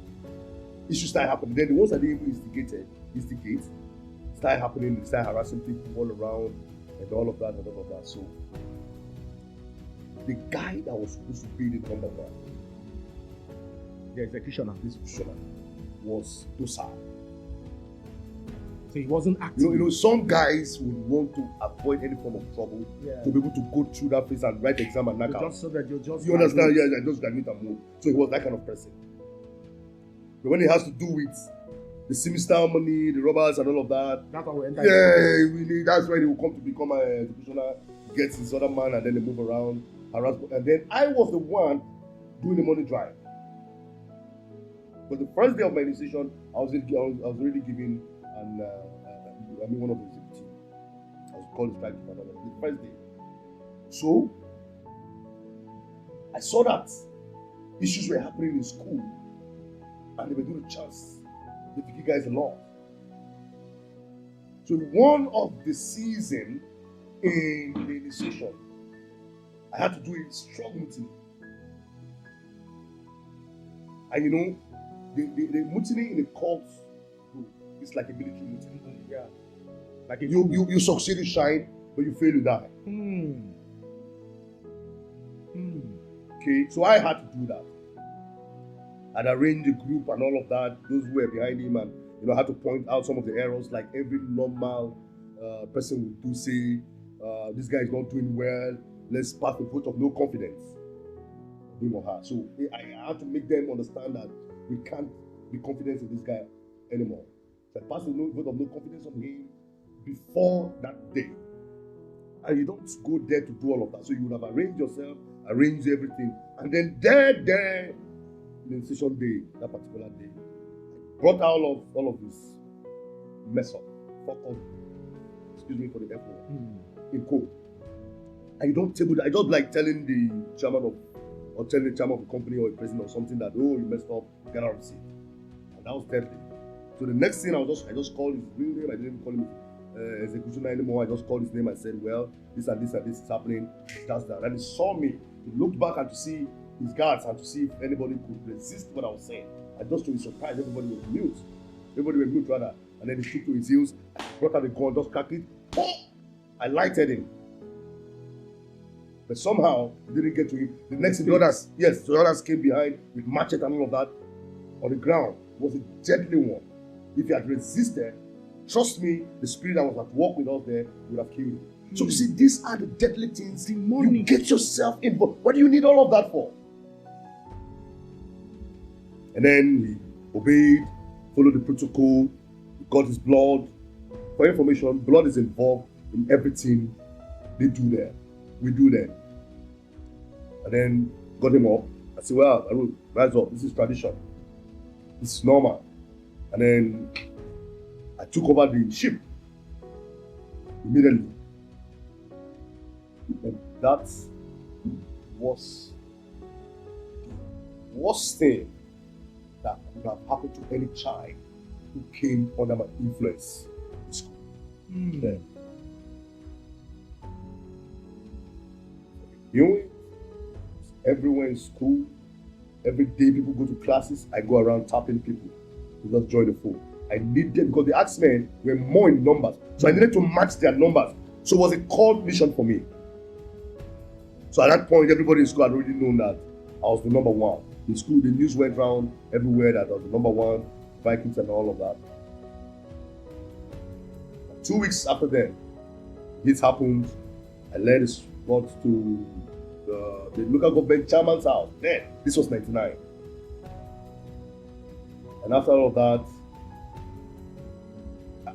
issues started happening. Then the ones that they even instigate started happening, they started harassing people all around and all of that. So the guy that was supposed to be the number one, the executioner, was docile. So he wasn't acting. You know, some guys would want to avoid any form of trouble to be able to go through that phase and write exam and knock out. Just so that you understand? Yeah, just graduate and move. So he was that kind of person. But when it has to do with the sinister money, the robbers and all of that, that's how we enter. Yeah, that's when he will come to become a executioner, gets his other man, and then they move around, harass. And then I was the one doing the money drive. But the first day of my initiation, I was already given one of the executive. I was called the strike the first day. So I saw that issues were happening in school and they were doing a chance. They took you guys a lot. So one of the season in the initiation, I had to do a strong mutiny. And you know, the mutiny in a cult is like a military mutiny. Yeah. Like you succeed, you shine, but you fail, you die. Okay, so I had to do that. I'd arrange a group and all of that, those who were behind him, and I had to point out some of the errors like every normal person would do. Say, this guy is not doing well, let's pass the vote of no confidence, him or her. So I had to make them understand that we can't the confidence in this guy anymore. So I passed a vote of no confidence on him before that day. And you don't go there to do all of that. So you would have arranged yourself, arranged everything, and then there, in the session day, that particular day, I brought out all of this mess up, fuck up, excuse me for the F word, in code. And you don't table that. I don't like telling the chairman of the company or a president or something that, oh, you messed up, get out of the seat. And that was deadly. So the next thing I just called his real name. I didn't call him executioner anymore. I just called his name and said, well, this and this and this is happening. That's that. And he saw me. He looked back and to see his guards and to see if anybody could resist what I was saying. And just to his surprise, everybody was mute. Everybody was mute rather. And then he took to his heels, brought out the gun, just cracked it. I lighted him. But somehow it didn't get to him. The next thing, the others came behind with machete and all of that on the ground. It was a deadly one. If he had resisted, trust me, the spirit that was at work with us there would have killed him. So you see, these are the deadly things. You get yourself involved. What do you need all of that for? And then he obeyed, followed the protocol, he got his blood. For information, blood is involved in everything they do there. We do there. And then got him up. I said, well, I will rise up. This is tradition. This is normal. And then I took over the ship immediately. And that was the worst thing that could have happened to any child who came under my influence in school. Then, everywhere in school, every day people go to classes, I go around tapping people to just join the fold. I need them because the Axemen were more in numbers. So I needed to match their numbers. So it was a called mission for me. So at that point, everybody in school had already known that I was the number one. In school, the news went around everywhere that I was the number one, Vikings and all of that. 2 weeks after that, this happened. I led the squad to the local government chairman's house. Then, this was 99. And after all of that,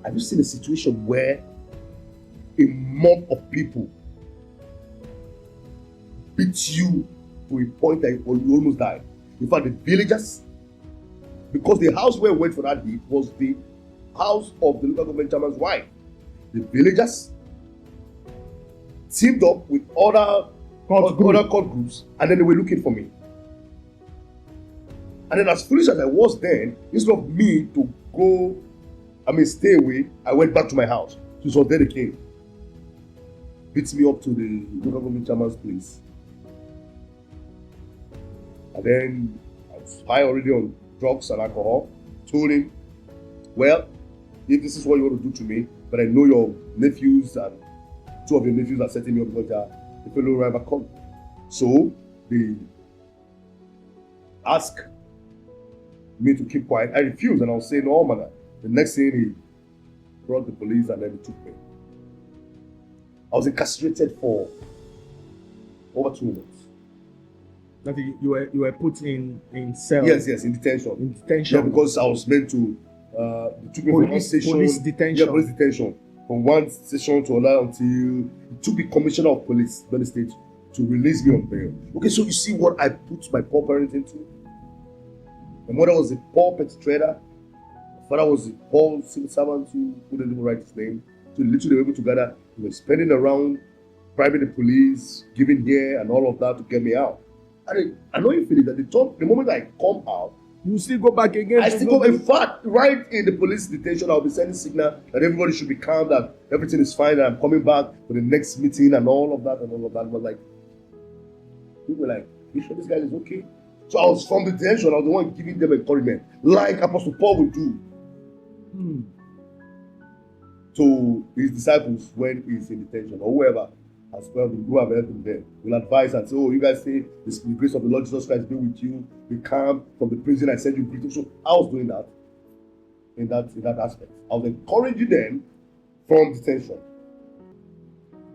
I've just seen a situation where a mob of people beat you to a point that you almost died. In fact, the villagers, because the house where we went for that hit was the house of the local government chairman's wife. The villagers teamed up with other court groups, and then they were looking for me. And then, as foolish as I was then, instead of me to stay away, I went back to my house. So it was there they came. Beat me up to the local government chairman's place. And then I was high already on drugs and alcohol. Told him, well, if this is what you want to do to me, but I know your nephews and two of your nephews are setting me up because they are the fellow rival cult. So they asked me to keep quiet. I refused and I was saying, no, man. The next thing he brought the police and then he took me. I was incarcerated for over 2 months. That you were put in cells. Yes, in detention. In detention. Yeah, because I was meant to they took me from one station. Police detention. Yeah, police detention. From one station to another until it took the commissioner of police, Benin State, to release me on bail. Okay, so you see what I put my poor parents into? My mother was a poor petty trader. My father was a poor civil servant who couldn't even write his name. So literally they were able to gather. They were spending around, bribing the police, giving here and all of that to get me out. And I know you feel it that the moment I come out, you still go back again. I still go. In fact, right in the police detention, I'll be sending signal that everybody should be calm, that everything is fine, and I'm coming back for the next meeting and all of that. But like, people were like, you sure this guy is okay? So I was from the detention. I was the one giving them encouragement, like Apostle Paul would do to his disciples when he's in detention, or whoever as well, who have helped him there, will advise and say, oh, you guys say the grace of the Lord Jesus Christ be with you, be calm from the prison, I send you greetings. So I was doing that in that aspect. I was encouraging them from detention.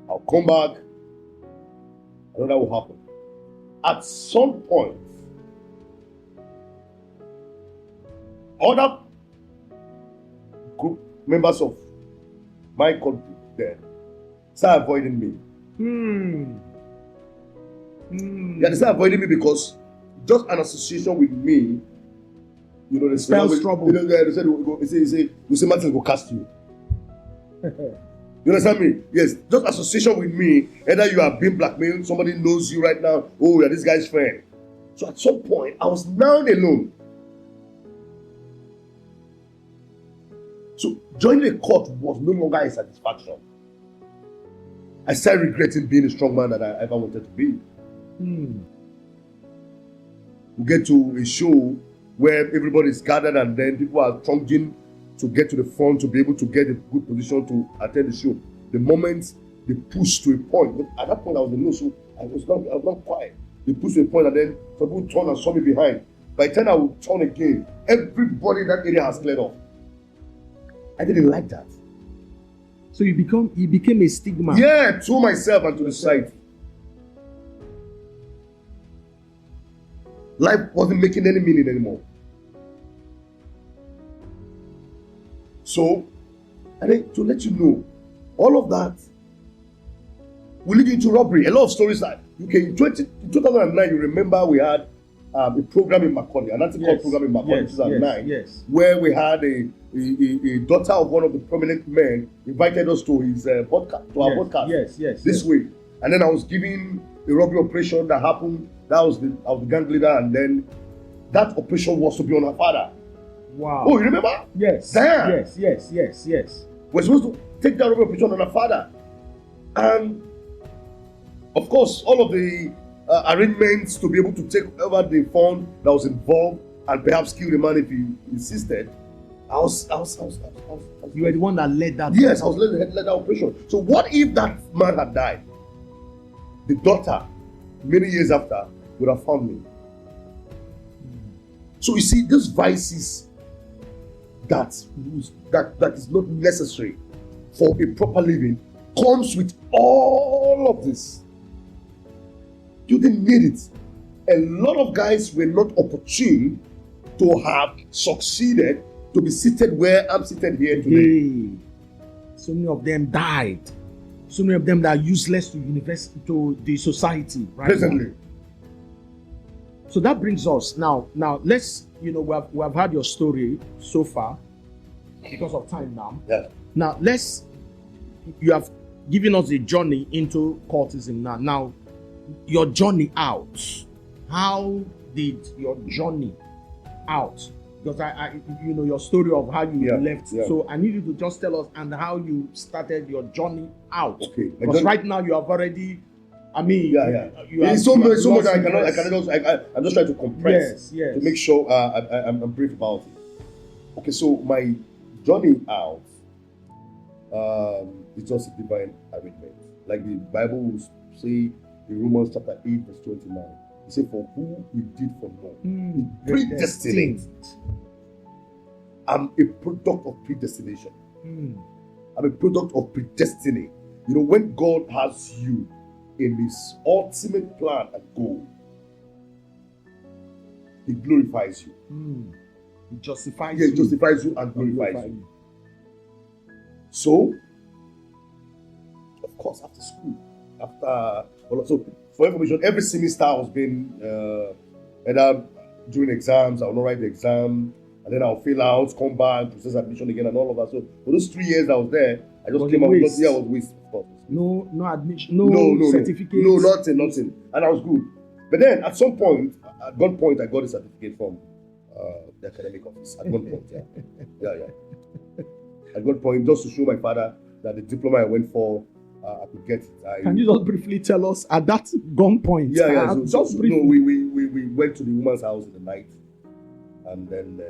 I'll come back, I know that will happen. At some point, other group members of my country there start avoiding me. Yeah, they start avoiding me because just an association with me, you know, they spells trouble. You know, they say Martins will cast you. You understand me? Yes, just association with me, either you are being blackmailed, somebody knows you right now, oh, you're this guy's friend. So at some point, I was now alone. So joining a cult was no longer a satisfaction. I started regretting being a strong man that I ever wanted to be. We get to a show where everybody's gathered and then people are trudging to get to the front to be able to get a good position to attend the show. The moment they push to a point, but at that point I was alone, so I was not quiet. They pushed to a point and then some people turned and saw me behind. By the time I would turn again, everybody in that area has cleared off. I didn't like that. So you became a stigma. Yeah, to myself and to the society. Life wasn't making any meaning anymore. So, and then to let you know, all of that will lead you into robbery. A lot of stories that in 2009, you remember we had a program in Macaulay, an anti-cult program in Macaulay in 2009, where we had a daughter of one of the prominent men invited us to his podcast, to our podcast this week. And then I was giving a robbery operation that happened. I was the gang leader, and then that operation was to be on her father. Wow. Oh, you remember? Yes. Damn. Yes. We're supposed to take that robbery operation on her father. And of course, all of the arrangements to be able to take over the fund that was involved and perhaps kill the man if he insisted. You were the one that led that. Yes, I was led that operation. So what if that man had died? The daughter, many years after, would have found me. So you see, these vices that is not necessary for a proper living comes with all of this. You didn't need it. A lot of guys were not opportune to have succeeded to be seated where I'm seated here today. So many of them died. So many of them that are useless to university, to the society. Right Presently. Now. So that brings us now. Let's we have had your story so far because of time now. Yeah. Now you have given us a journey into cultism now. Now your journey out. How did your journey out? Because I your story of how you left. Yeah. So I need you to just tell us and how you started your journey out. Okay. Because right now you have already. It's so much I cannot I'm just trying to compress to make sure I'm brief about it. Okay, so my journey out is just a divine arrangement. Like the Bible will say in Romans chapter 8, verse 29. It says, for who he did foreknow, he predestined. I'm a product of predestination. I'm a product of predestining. When God has you in his ultimate plan and goal, he glorifies you. He justifies you. He justifies you and glorifies you. So, of course, after school, so for information, every semester I was being either during exams, I will not write the exam, and then I'll fill out, come back, process admission again, and all of that. So for those 3 years I was there, I just came out with I was waste, of course. No admission, no certificate. No, nothing. And I was good. But then at some point, at one point, I got a certificate from the academic office. At one point, yeah. At one point, just to show my father that the diploma I went for, I could get it. Can you just briefly tell us at that gunpoint? Yeah. We went to the woman's house in the night, and then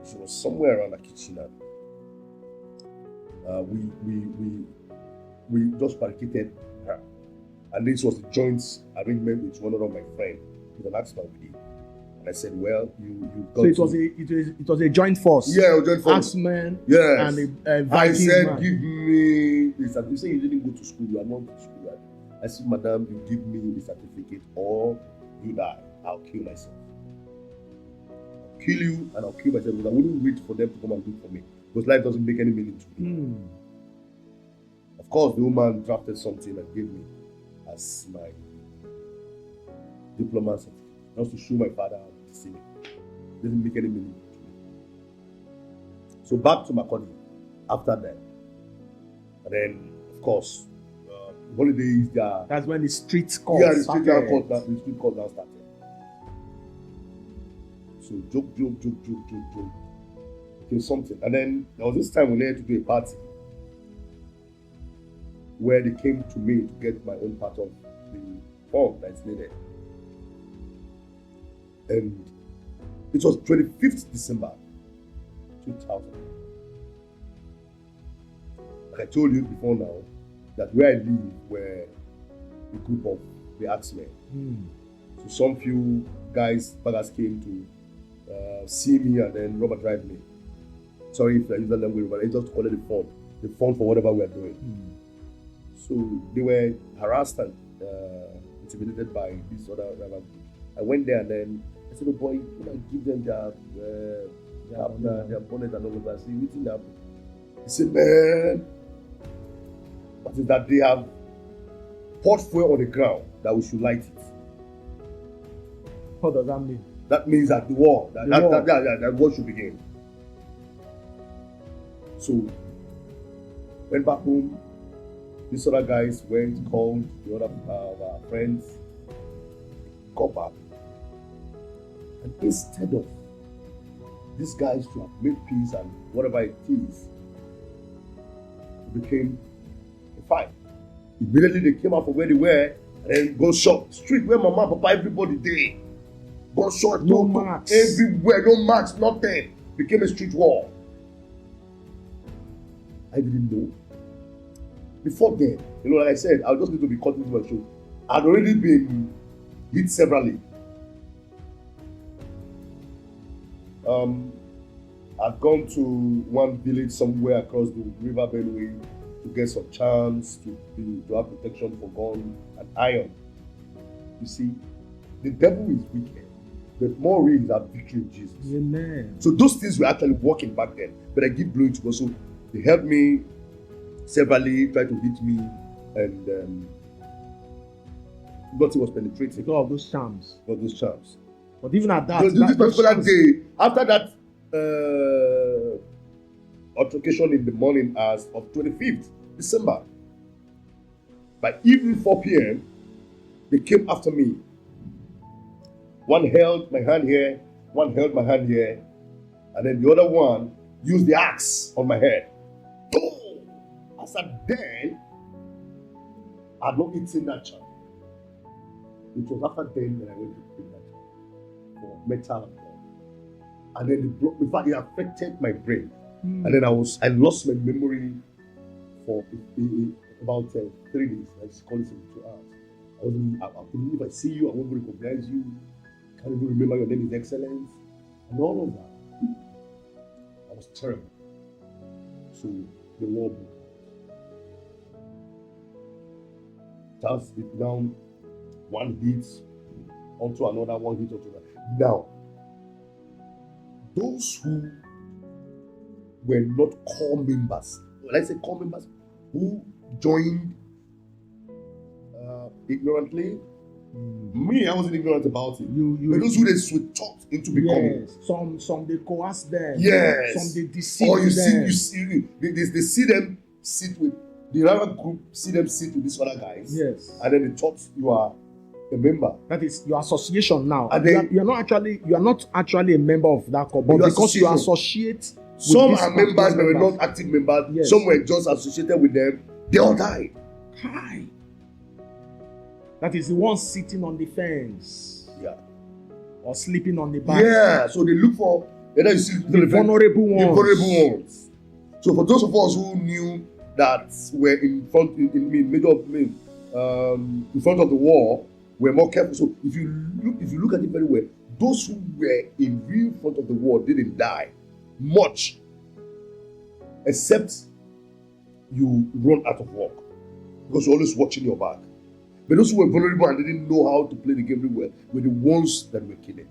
she was somewhere around the kitchen, and we just barricaded her. And this was a joint arrangement with one of my friends, with an axeman with him. And I said, well, you got so it was a joint force. Yeah, a joint force. Axeman. Yes. And a Viking I said, man. give me this. You say you didn't go to school, you are not to school. I said, madam, you give me the certificate or you die. I'll kill myself. kill you and I'll kill myself, but I wouldn't wait for them to come and do it for me. Because life doesn't make any meaning to me. Of course, the woman drafted something and gave me as my diploma certificate, just to show my father to see me. Doesn't make any meaning to me. So back to Macaulay after that. And then, of course, holidays, that's when the street call the started. street call now started. So joke became something. And then there was this time we needed to do a party where they came to me to get my own part of the form that's needed. And it was 25th December 2000. Like I told you before now, that where I live were a group of the axemen. So some few guys, baggers came to see me and then Robert drive me. Sorry if I use that language, but I just call it the fund for whatever we are doing. So they were harassed and intimidated by this other rival group. I went there and then I said, "Oh boy, give them their bonnet and all of that." See, everything happened. He said, "Man, what is that? They have poured fuel on the ground that we should light it." What does that mean? That means that the war, that war should begin. So went back home. These other guys went, called the other our friends, got back. And instead of these guys to have made peace and whatever it is, it became a fight. Immediately they came out from where they were and then got shot. Street where my mom, papa, everybody there. Got shot. No marks. Everywhere, no marks, nothing. Became a street war. I didn't know. Before then, like I said, I just need to be cutting to my show. I'd already been hit severally. I'd gone to one village somewhere across the river Benue to get some chance to have protection for gun and iron. You see, the devil is wicked, but more real is our victory in Jesus. Amen. So those things were actually working back then, but I give glory to God. So they helped me severally, tried to hit me, and nothing was penetrating. Because of those charms. But even at that, this particular day, after that altercation in the morning as of 25th December, by evening 4 p.m., they came after me. One held my hand here, one held my hand here, and then the other one used the axe on my head. As at then, I had not eaten that child. It was after then that I went to eat that child for metal and blood. And then in fact, it affected my brain. And then I lost my memory for about 3 days. I just called it 2 hours. I couldn't, if I see you, I won't recognize you. Can't even remember your name is Excellence. And all of that. I was terrible. So the war broke. That's it down, one hit onto another, one hit onto another. Now, those who were not core members, when I say core members, who joined ignorantly, me, I wasn't ignorant about it. But those who they talked into becoming. Yes, some they coerce them. Yes. Some they deceive them. Or they see them sit with the rival group, see them sit with these other guys. Yes. And then they thought you are a member. That is your association now. And then, you are not actually a member of that club, but because you associate. Some are members, but were not active members. Yes. Some were just associated with them. They all died. Hi. That is the one sitting on the fence. Yeah. Or sleeping on the back. Yeah. So they look for the vulnerable ones. The vulnerable ones. So for those of us who knew that were in front in front of the wall, we're more careful. So if you look at it very well, those who were in real front of the wall didn't die much, except you run out of work because you're always watching your back. But those who were vulnerable and didn't know how to play the game very well were the ones that were killing.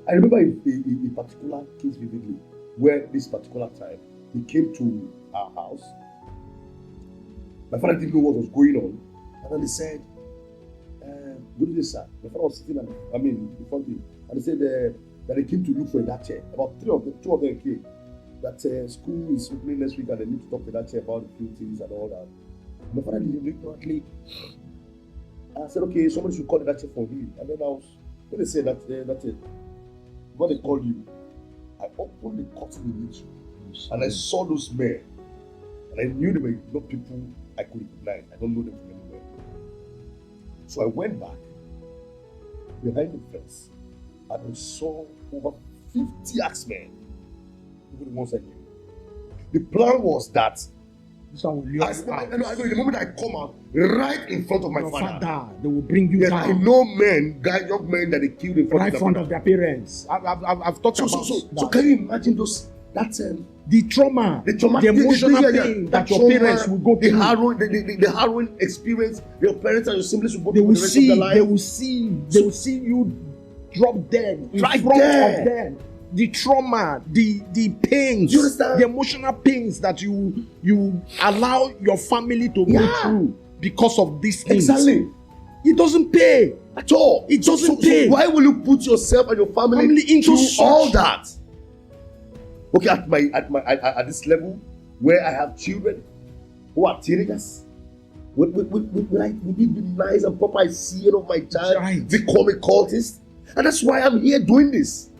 I remember a particular case vividly, where this particular time he came to our house. My father didn't know what was going on, and then they said, "Good day, sir." My father was sitting, in front of him, and they said that they came to look for that chair. About two of them came. That school is opening next week, and they need to talk to that chair about a few things and all that. My father didn't ignorantly. I said, "Okay, somebody should call that chair for him." And then when they said that chair, when they called you, I opened the curtain immediately, and I saw those men, and I knew they were not people I could recognize. I don't know them from anywhere. So I went back behind the fence, and I saw over 50 axemen, even the ones I knew. The plan was that this one will I know, the moment I come out, right in front of my father, they will bring you down. I know young men that they killed in front of their parents. I've talked about that. So can you imagine the trauma, the emotional pain that your parents will go through, the harrowing experience your parents and your siblings will go through the rest of their life. They will see you drop dead in front of them. The trauma, the pains, the emotional pains that you allow your family to go through because of these things. Exactly. It doesn't pay at all. It doesn't pay. So why will you put yourself and your family into all that? Okay, at this level where I have children who are teenagers, would it be nice and proper I see of my child become a cultist? And that's why I'm here doing this.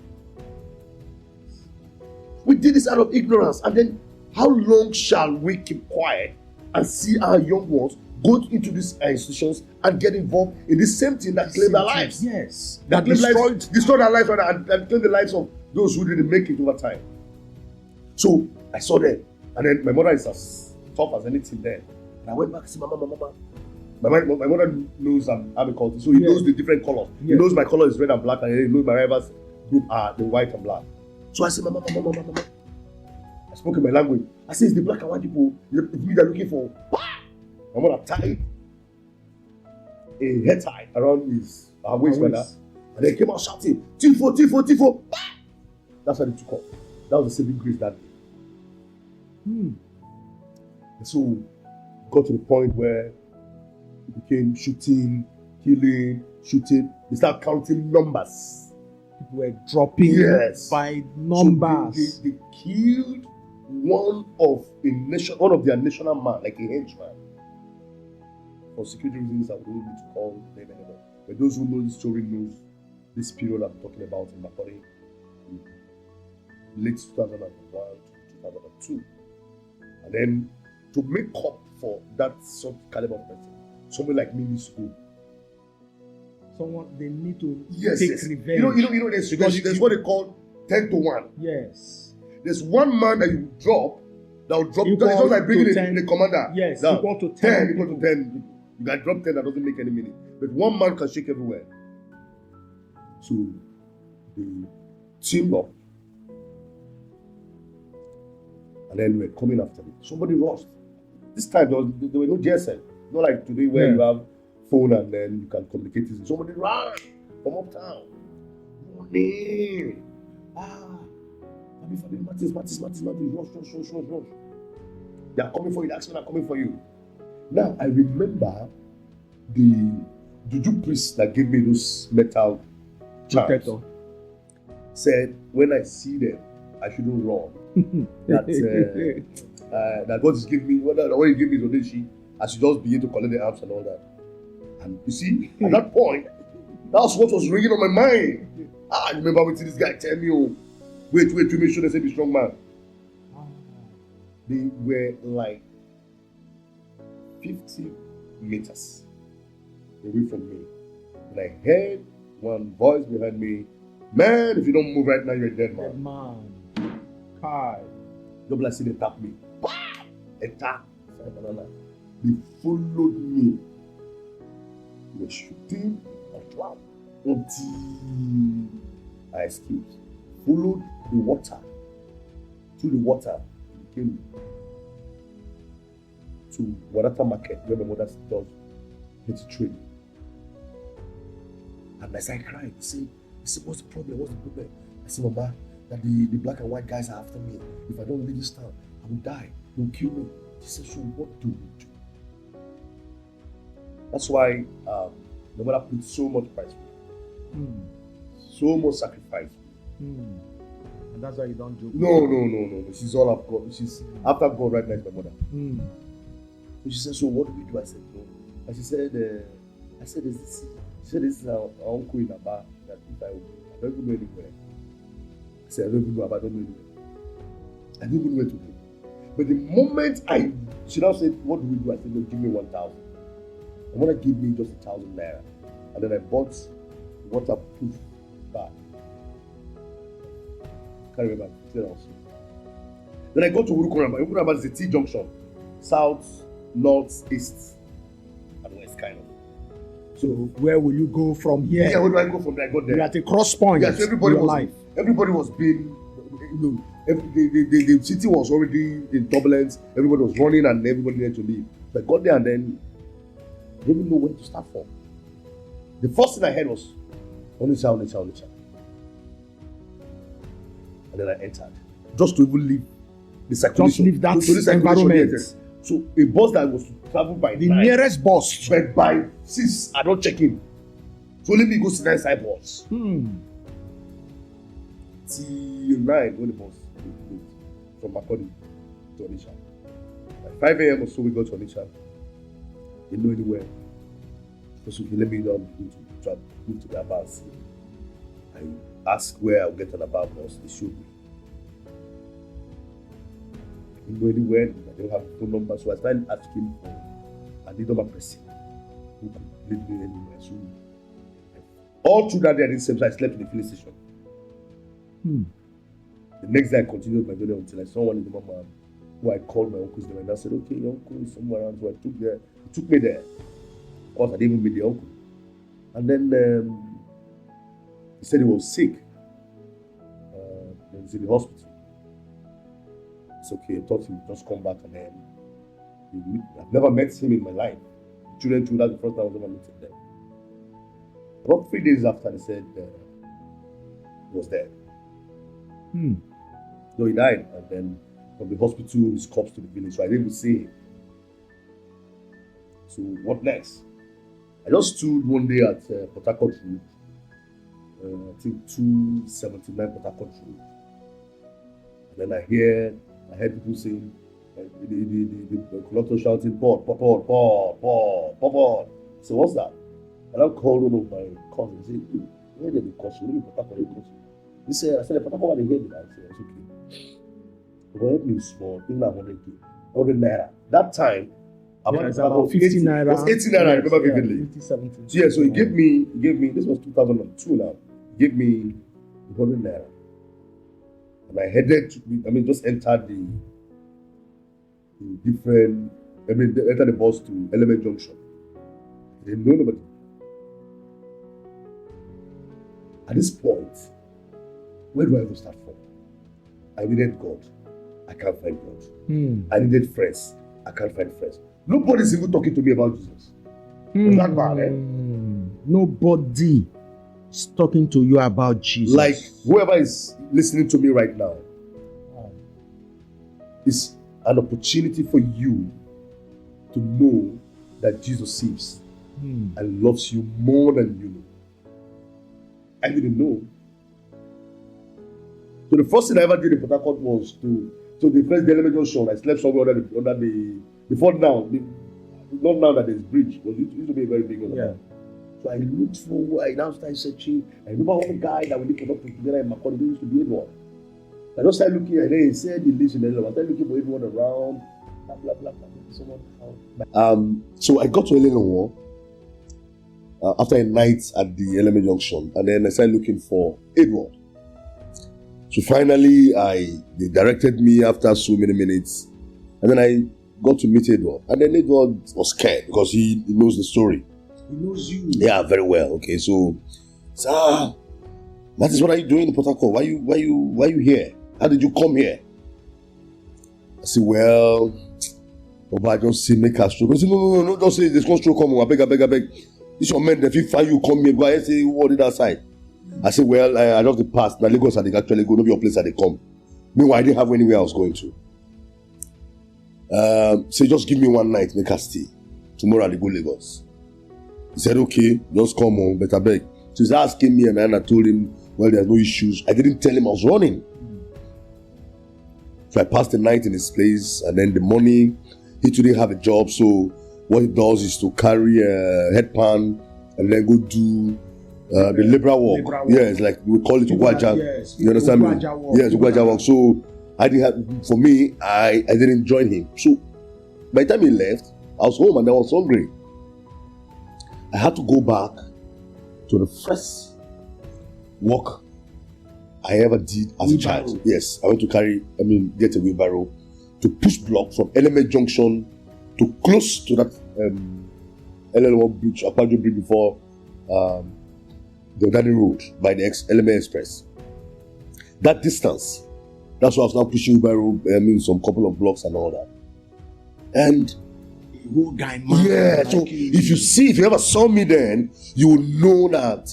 We did this out of ignorance, and then how long shall we keep quiet and see our young ones go into these institutions and get involved in the same thing that claim their lives? Yes, that destroy their lives and claim the lives of those who didn't make it over time. So I saw them, and then my mother is as tough as anything there. And I went back and said, Mama. My mother knows I'm a cultist, so he knows the different colors. He knows my color is red and black, and he knows my rivals group are the white and black. So I said, Mama. I spoke in my language. I said, it's the black and white people they're looking for. My mother tied a head tie around her waist, and they came out shouting, Tifo. That's how they took off. That was the saving grace that day. And so got to the point where it became shooting, killing, shooting. They started counting numbers. People were dropping by numbers. So they killed one of their national man, like a henchman. For security reasons, I would not need to call them anymore. But those who know the story knows this period I'm talking about in Makori, late 2001 to 2002. And then to make up for that sort of caliber of person, someone like me needs to go. Someone they need to take revenge. You know there's what they call 10 to 1. Yes. There's one man that you drop that will drop. It's just like bringing the commander. Yes, down. equal to 10. Equal to 10. You can drop 10, that doesn't make any meaning. But one man can shake everywhere. So they teamed up. And then we're coming after me. Somebody rushed. This time there were no GSM. Not like today where you have phone and then you can communicate. Somebody ran from uptown. Morning. Martins, rush. They are coming for you. The Axemen are coming for you. Now I remember the juju priest that gave me those metal charms said when I see them, I shouldn't run. That God is giving me, what He gave me is Odeshi. I should just begin to collect the arms and all that. And you see, at that point, that's what was ringing on my mind. I remember when this guy tell me, oh, wait, to make sure they say be strong man. They were like 50 meters away from me. And I heard one voice behind me, man, if you don't move right now, you're a dead man. Dead man. Kai. Double I see they tap me. They tap. They followed me. They were shooting until I escaped. Followed the water. Through the water, it came to Wadata Market, where my mother does his trade. And as I cried, he said, what's the problem? I said, Mama, that the black and white guys are after me. If I don't leave this town, I will die. They'll kill me. She said, so what do we do? That's why my mother put so much price for me. So much sacrifice. And that's why you don't joke. No. She's all of God. She's after God right now is my mother. So she said, so what do we do? I said, no. And she said, this is our uncle in Aba that if I don't even know anywhere. I said, I don't even know Aba, I don't know anywhere. I didn't even know where to go. But the moment she now said, what do we do? I said, no, give me 1,000. My mother gave me just 1,000 naira. And then I bought waterproof bag. Can't remember. Then I go to Urukuramba. Urukuramba is a T junction. South, north, east, and west kind of. So where will you go from here? Yeah, where do I go from there? I got there. You're at a cross point. Yes, everybody was being, the city was already in turbulence. Everybody was running and everybody needed to leave. So I got there and then I didn't know where to start from. The first thing I heard was Onitsha. And then I entered. Just to even leave the circulation. Just leave that environment. So a bus that was to travel by the 9, nearest bus. but by 6, I don't check in. So let me go sit inside bus. Till 9 when the bus moved from Makodi to Onitsha. By 5 a.m. or so we got to Onitsha. Didn't know anywhere. So he let me know to move to the bus. I asked where I'll get on the bus. They showed me. I didn't know anywhere. I don't have a phone number. So I started asking for a leader person who could lead me anywhere. So all through that day, I didn't sleep. So I slept in the filling station. The next day, I continued my journey until I saw one in the mama who I called my uncle's name. And I said, okay, your uncle is somewhere around. So he took me there. Of course, I didn't even meet the uncle. And then he said he was sick. He was in the hospital. It's okay, I thought he would just come back and then I've never met him in my life. Children too, that's the first time I was ever meeting them. About 3 days after, they said he was dead. So he died, and then from the hospital, his corpse to the village. So I didn't even see him. So what next? I just stood one day at Port Harcourt Road, I think 279 Port Harcourt Road. And then I heard people saying, the conductor shouting, port. So what's that? And I called one of my cousins and said, where did the caution? Where did Port Harcourt caution? He said, I said, Port Harcourt, they hear me. I said, it's okay. But help me small, think like 100 naira. That time, about 50 naira. It was 80 naira, I remember vividly. 50, 70. So yeah, so he gave me, this was 2002 now. He gave me 100 naira. And I just entered the entered the bus to Element Junction. I didn't know nobody. At this point, where do I even start from? I needed God. I can't find God. I needed friends. I can't find friends. Nobody's even talking to me about Jesus. Was that bad, eh? Nobody is talking to you about Jesus. Like whoever is listening to me right now, is an opportunity for you to know that Jesus saves and loves you more than you know. I didn't know. So the first thing I ever did in Port Harcourt was the first element junction. I slept somewhere under the before now. Not now that there's bridge. It used to be a very big one. Yeah. So I looked for. I now started searching. I remember one guy that we lived together in Makodi. He used to be Edward. I just started looking, and then he said he lives in Eleanor. I started looking for everyone around. Blah blah blah. So I got to Eleanor after a night at the Element Junction, and then I started looking for Edward. So finally, they directed me after so many minutes, and then I got to meet Edward. And then Edward was scared because he knows the story. He knows you. Yeah, very well. Okay, so that is what are you doing in Port Harcourt? Why you here? How did you come here? I said, well, I just see make a stroke. I said, no, don't say there's no stroke come on. I beg. This your men, if you find you come here, go ahead say what did that side. I said, well, I just the past. Now Lagos, I think actually go to your place that they come. Meanwhile, I didn't have anywhere I was going to. So just give me one night, make us stay. Tomorrow I go Lagos. He said, okay, just come home, better beg. So he's asking me, and then I told him, well, there's no issues. I didn't tell him I was running. So I passed the night in his place, and then the morning, he too didn't have a job. So what he does is to carry a headpan and then go do the liberal walk. Yes, like we call it Ugwaja. Yes, you understand me? Yes, Ugwaja walk. So I didn't have, for me, I didn't join him. So by the time he left, I was home and I was hungry. I had to go back to the first walk I ever did as a child. Yes, I went to get a wheelbarrow to push block from Element Junction to close to that LL1 bridge, Apajo Bridge before the Odani Road by the Element Express. That distance, that's why I was now pushing wheelbarrow, some couple of blocks and all that. And guy, yeah, so if you ever saw me then, you will know that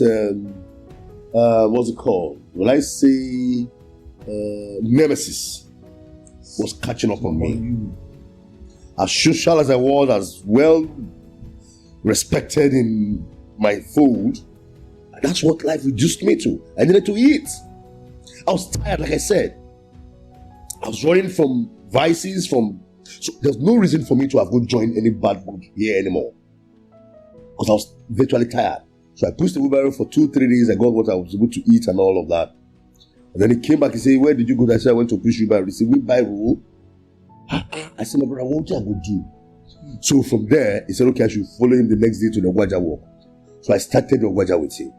what's it called? Will I say Nemesis was catching up on me. As social as I was, as well respected in my fold, that's what life reduced me to. I needed to eat. I was tired, like I said. I was running from vices, so there's no reason for me to have go join any bad group here anymore. Because I was virtually tired. So I pushed the wheelbarrow for 2-3 days. I got what I was able to eat and all of that. And then he came back and said, where did you go? I said, I went to push wheelbarrow. He said, wheelbarrow? I said, my brother, what did I go do? So from there, he said, okay, I should follow him the next day to the Gwaja walk. So I started the Gwaja with him.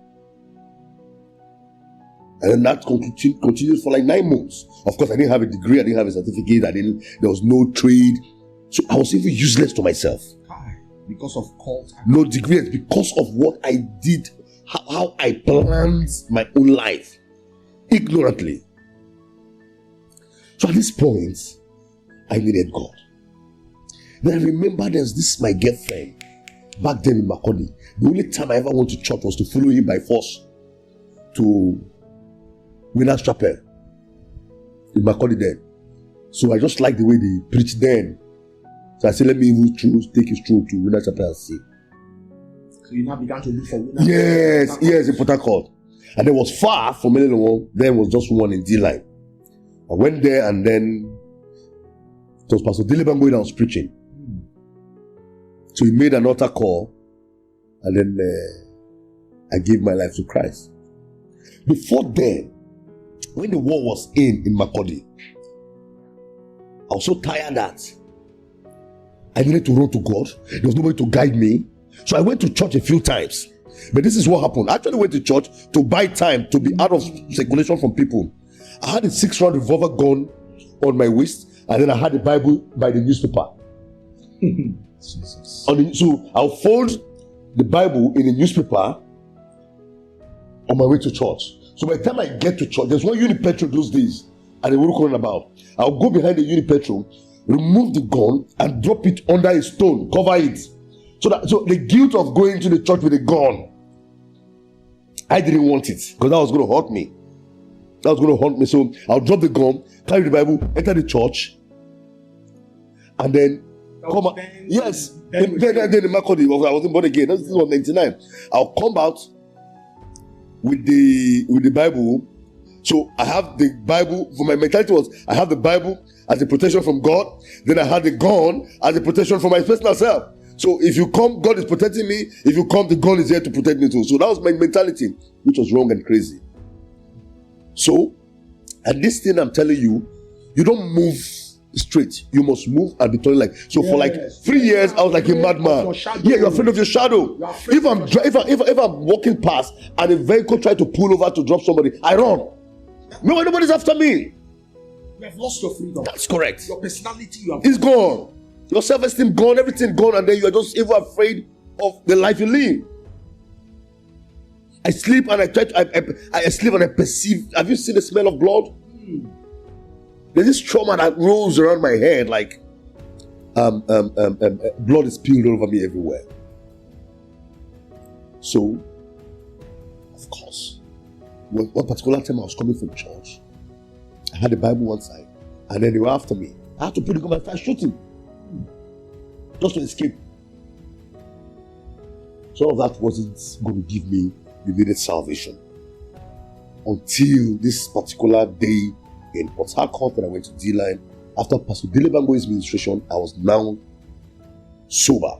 And then that continued for like 9 months. Of course, I didn't have a degree, I didn't have a certificate, there was no trade. So I was even useless to myself. Because of cult. No degree, because of what I did, how I planned my own life. Ignorantly. So at this point, I needed God. Then I remember there's this my girlfriend back then in Makodi. The only time I ever went to church was to follow him by force to Winners Chapel in Makodi then. So I just liked the way they preached then. So I said, let me even take you through to Winners Chapel and see. So you now began to look for Winners? Yes, in Port Harcourt. And it was far from Elelon. There was just one in D-Line. I went there and then it was Pastor Dilibango that was preaching. So he made an altar call and then I gave my life to Christ. Before then, when the war was in Makodi, I was so tired that I needed to run to God. There was nobody to guide me. So I went to church a few times. But this is what happened. I actually went to church to buy time, to be out of circulation from people. I had a 6-round revolver gun on my waist, and then I had the Bible by the newspaper. So I'll fold the Bible in the newspaper on my way to church. So by the time I get to church, there's one Unipetrol those days, and they won't run about. I'll go behind the Unipetrol, remove the gun, and drop it under a stone, cover it. So the guilt of going to the church with a gun, I didn't want it because that was going to hurt me. So I'll drop the gun, carry the Bible, enter the church, and then come out. Yes, then the Makodi, I wasn't born again. This was 99. I'll come out with the Bible. So I have the Bible. For my mentality was I have the Bible as a protection from God. Then I had the gun as a protection for my personal self. So if you come, God is protecting me. If you come, the gun is here to protect me too. So that was my mentality, which was wrong and crazy. So, and this thing I'm telling you, you don't move straight. You must move and be turning like. So for like 3 years, I was like a madman. Yeah, you're afraid of your shadow. If I'm walking past and a vehicle tries to pull over to drop somebody, I run. Nobody's after me. You have lost your freedom. That's correct. Your personality, it's gone. Your self-esteem gone, everything gone, and then you are just even afraid of the life you live. I sleep and I sleep and I perceive. Have you seen the smell of blood? There's this trauma that rolls around my head like blood is spilled all over me everywhere. So, of course, one particular time I was coming from church. I had the Bible one side, and then they were after me. I had to put the gun and start shooting just to escape. So all of that wasn't going to give me the needed salvation until this particular day in Port Harcourt that I went to D-Line. After Pastor Dele Bango's ministration, I was now sober.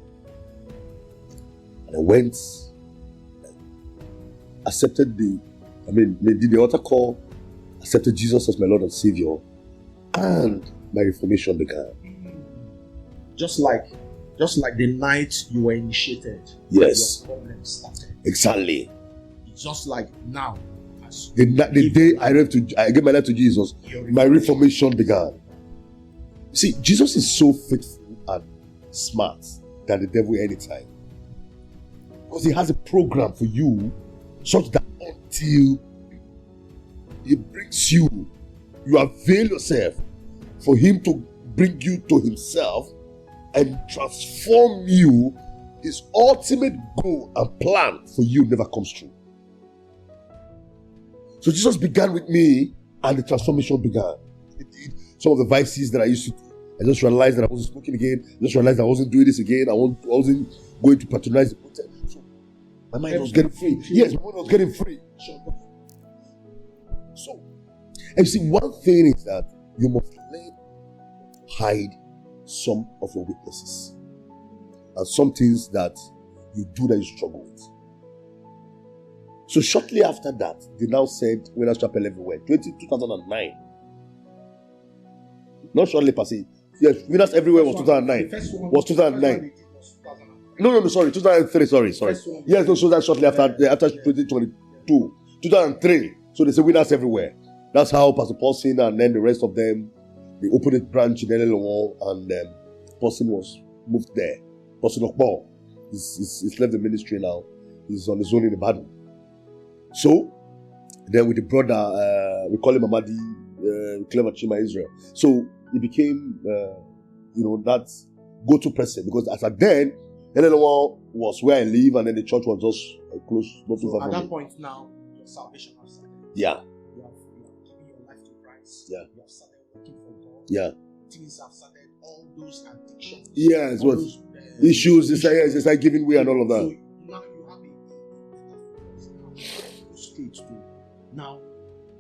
And I went, accepted did the altar call, accepted Jesus as my Lord and Savior, and my reformation began. Just like the night you were initiated, yes, your problems started. Exactly. It's just like now. The day I gave my life to Jesus, my reformation began. See, Jesus is so faithful and smart than the devil anytime. Because he has a program for you such that until he brings you avail yourself for him to bring you to himself and transform you, his ultimate goal and plan for you never comes true. So Jesus began with me and the transformation began. Some of the vices that I used to do, I just realized that I wasn't smoking again. I just realized I wasn't doing this again. I wasn't going to patronize the hotel. So my mind was getting free. Yes, my mind was getting free. So, and you see, one thing is that you must learn to hide some of your weaknesses and some things that you do that you struggle with. So shortly after that, they now said, Winners Chapel everywhere, 2009. Not shortly passé. Yes, Winners everywhere was 2009. Was 2009. No, sorry, 2003, sorry. Yes, no, so that's shortly after 2022. 2003. So they say Winners everywhere. That's how Pastor Paulson and then the rest of them, they opened a branch in LLO, and Paulson was moved there. Paulson Okbo, he's left the ministry now. He's on his own in the battle. So, then with the brother, we call him Amadi, Clever Chima Israel. So, he became, that go-to person, because as at then, LLO was where I live, and then the church was just close, not too far from me. At that point now, your salvation has started. Yeah. You have given your life to Christ. Yeah. You have started working for God. Yeah. Things have started, all those addictions. Yes, what issues, it's like giving way and all of that. So now you have a stage too. Now,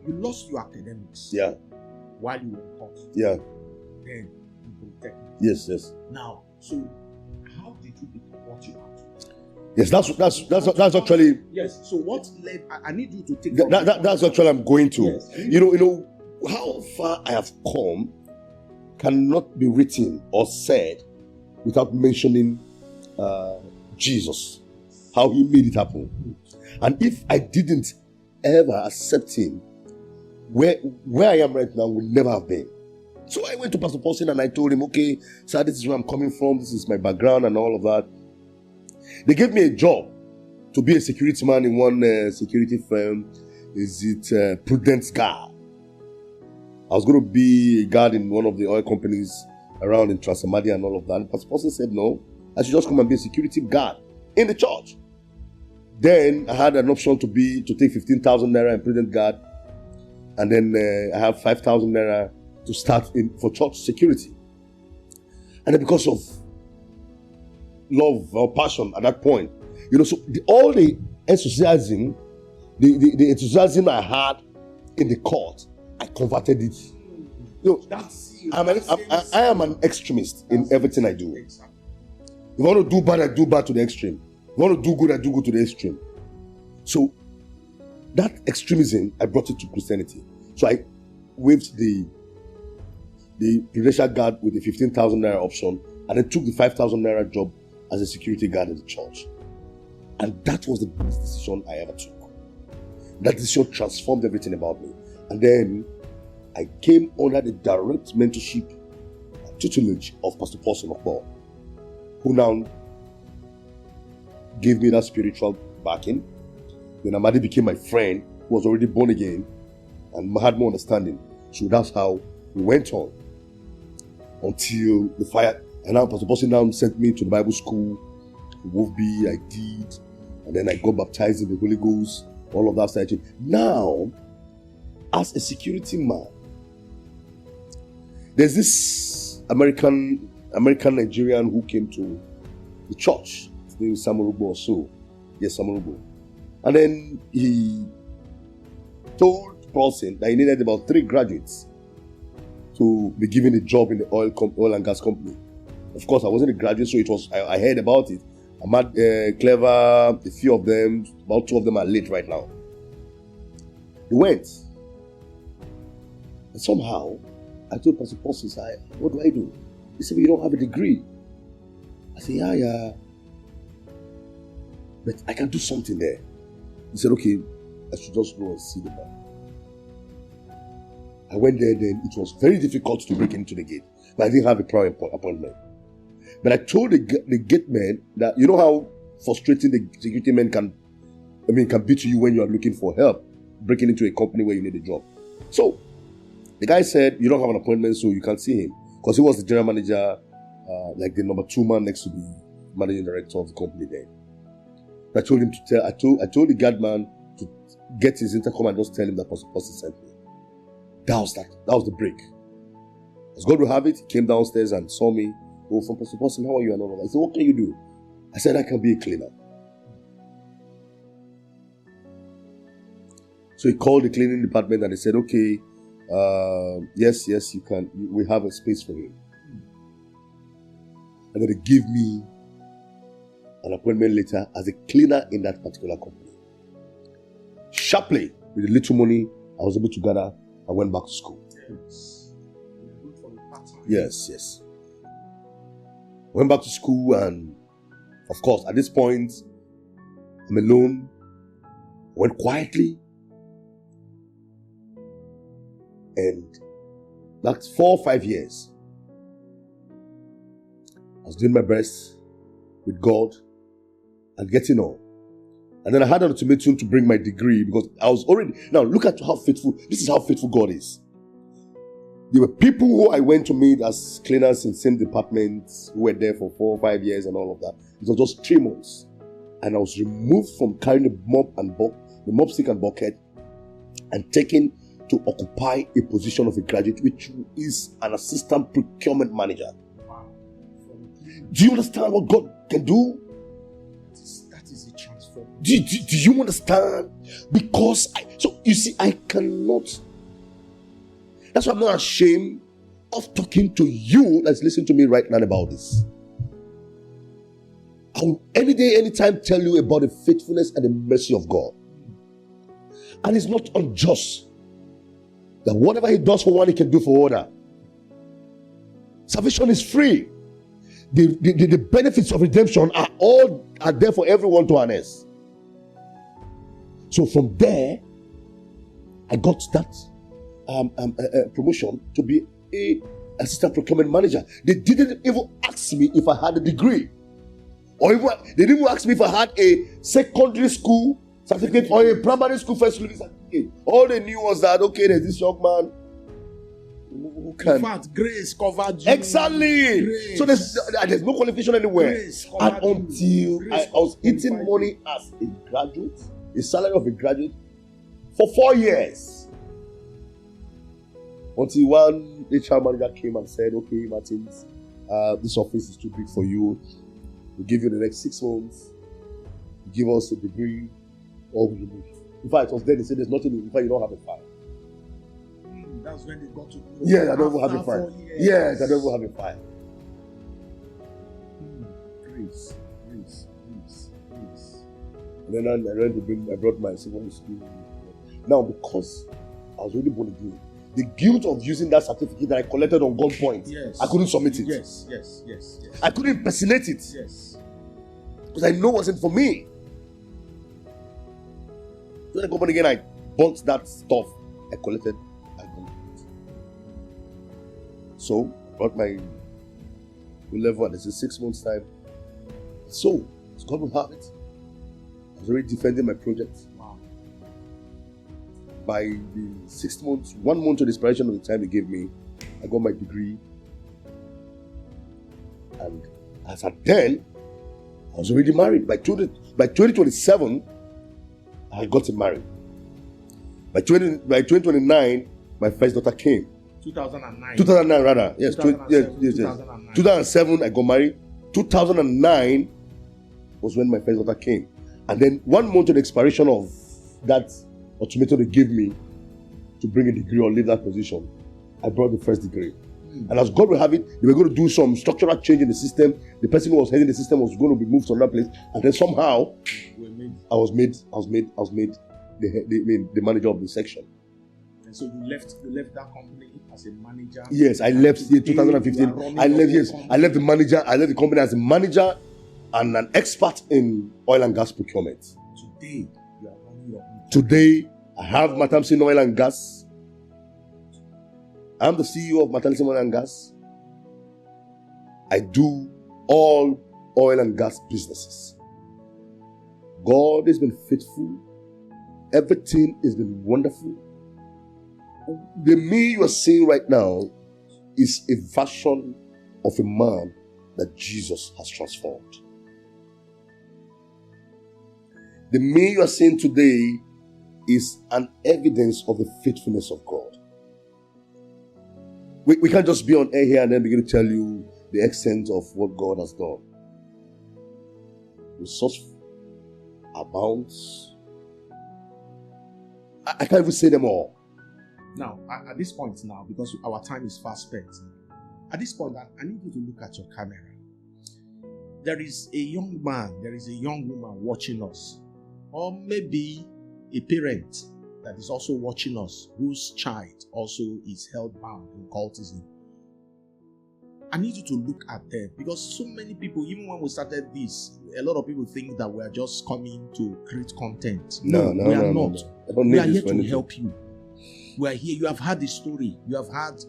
you lost your academics. Yeah. While you were in court. Yeah. Then you protect. Yes. Now, so how did you become what you are today? Yes, that's actually. Yes. So what led? I need you to take. That's actually I'm going to. Yes. You know how far I have come cannot be written or said without mentioning Jesus, how he made it happen. And if I didn't ever accept him, where I am right now would never have been. So I went to Pastor Paulson and I told him, okay, sir, this is where I'm coming from, this is my background and all of that. They gave me a job to be a security man in one security firm. Is it Prudence Guard? I was going to be a guard in one of the oil companies around in Transamadi and all of that. And Pastor Paulson said, no, I should just come and be a security guard in the church. Then I had an option to take 15,000 naira in Prudence Guard. And then I have 5,000 naira to start for church security. And then because of love or passion at that point, so all the enthusiasm, the enthusiasm I had in the court, I converted it. I am an extremist in everything I do. If I want to do bad, I do bad to the extreme. If I want to do good, I do good to the extreme. So that extremism, I brought it to Christianity. So I waived the prudential guard with the 15,000 naira option, and then took the 5,000 naira job as a security guard in the church. And that was the best decision I ever took. That decision transformed everything about me. And then I came under the direct mentorship and tutelage of Pastor Paulson Okbo, who now gave me that spiritual backing. Then Amadi became my friend, who was already born again and had more understanding. So that's how we went on until the fire. And now Pastor Paulson now sent me to the Bible school in Wolfby. I did. And then I got baptized in the Holy Ghost. All of that started changing. Now, as a security man, there's this American Nigerian who came to the church. His name is Samurubo or so. Yes, Samurubo. And then he told Paulson that he needed about 3 graduates to be given a job in the oil and gas company. Of course, I wasn't a graduate, so I heard about it. I'm at Clever, a few of them, about 2 of them are late right now. He went. And somehow, I told Pastor Paulson, what do I do? He said, you don't have a degree. I said, yeah. But I can do something there. He said, okay, I should just go and see the man. I went there then. It was very difficult to break into the gate. But I didn't have a prior appointment. But I told the gate man that, you know how frustrating the security men can be to you when you are looking for help, breaking into a company where you need a job. So, the guy said, you don't have an appointment, so you can't see him. Because he was the general manager, like the number 2 man next to the managing director of the company then. I told him I told the guard man to get his intercom and just tell him that Pastor Paulson sent me. That was the break. As God will have it, he came downstairs and saw me. Oh, from Pastor Paulson, how are you? And all of that. I said, what can you do? I said, I can be a cleaner. So he called the cleaning department and they said, okay, yes, you can. We have a space for you. And then they gave me an appointment later as a cleaner in that particular company. Sharply, with the little money I was able to gather, I went back to school. Yes. Went back to school, and of course, at this point, I'm alone. I went quietly. And that's 4 or 5 years. I was doing my best with God and getting on. And then I had an ultimatum to bring my degree because I was already... Now, look at how faithful... This is how faithful God is. There were people who I went to meet as cleaners in the same departments who were there for 4 or 5 years and all of that. It was just 3 months. And I was removed from carrying the mop stick and bucket and taken to occupy a position of a graduate, which is an assistant procurement manager. Wow. Do you understand what God can do? That is a transform. Do you understand? Because you see, I cannot. That's why I'm not ashamed of talking to you that's listening to me right now about this. I will any day, anytime tell you about the faithfulness and the mercy of God. And it's not unjust that whatever he does for one, he can do for other. Salvation is free. The benefits of redemption are there for everyone to harness. So from there, I got that promotion to be a assistant procurement manager. They didn't even ask me if I had a degree, or even they didn't even ask me if I had a secondary school certificate or a primary school first level certificate. All they knew was that, okay, there's this young man who can. In fact, grace covered you. Exactly. Grace. So there's no qualification anywhere. And until I was eating money as a graduate, a salary of a graduate, for 4 years. Until one HR manager came and said, okay, Martins, this office is too big for you. We'll give you the next 6 months. Give us a degree, or we'll remove you. In fact, it was then they said there's nothing. In fact, you don't have a file. That's when they got to know. Yeah, I don't even have a file. Yes, I don't even have a file. Grace. And then I brought my secondary school. Now, because I was already born again, the guilt of using that certificate that I collected on gunpoint, I couldn't submit it. Yes. I couldn't impersonate it. Yes. Because I know it wasn't for me. When I go born again, I bought that stuff I collected at gunpoint. So, I brought my level, and this is 6 months' time. So, as God will have it, I was already defending my project. Wow. By the 6 months, 1 month to the expiration of the time they gave me, I got my degree. And as at then, I was already married. By 2027, I I had gotten married. By 2029, my first daughter came. 2009. 2009 rather. Yes. 2009. 2007, I got married. 2009 was when my first daughter came. And then 1 month to the expiration of that ultimatum they gave me to bring a degree or leave that position, I brought the first degree. And as God will have it, they were going to do some structural change in the system. The person who was heading the system was going to be moved to another place. And then somehow, I was made the manager of the section. And so you left that company as a manager? Yes, I left in 2015. I left the manager. I left the company as a manager and an expert in oil and gas procurement. Today, you are running your own. Today, I have Martins Ameh Oil and Gas. I'm the CEO of Martins Ameh Oil and Gas. I do all oil and gas businesses. God has been faithful. Everything has been wonderful. The me you are seeing right now is a version of a man that Jesus has transformed. The me you are seeing today is an evidence of the faithfulness of God. We can't just be on air here and then begin to tell you the extent of what God has done. Resource abounds. I can't even say them all. Now, at this point now, because our time is fast spent, at this point, I need you to look at your camera. There is a young man, there is a young woman watching us, or maybe a parent that is also watching us, whose child also is held bound in cultism. I need you to look at them, because so many people, even when we started this, a lot of people think that we are just coming to create content. No, we are not. We are here to help you. We are here. You have heard the story. You have heard,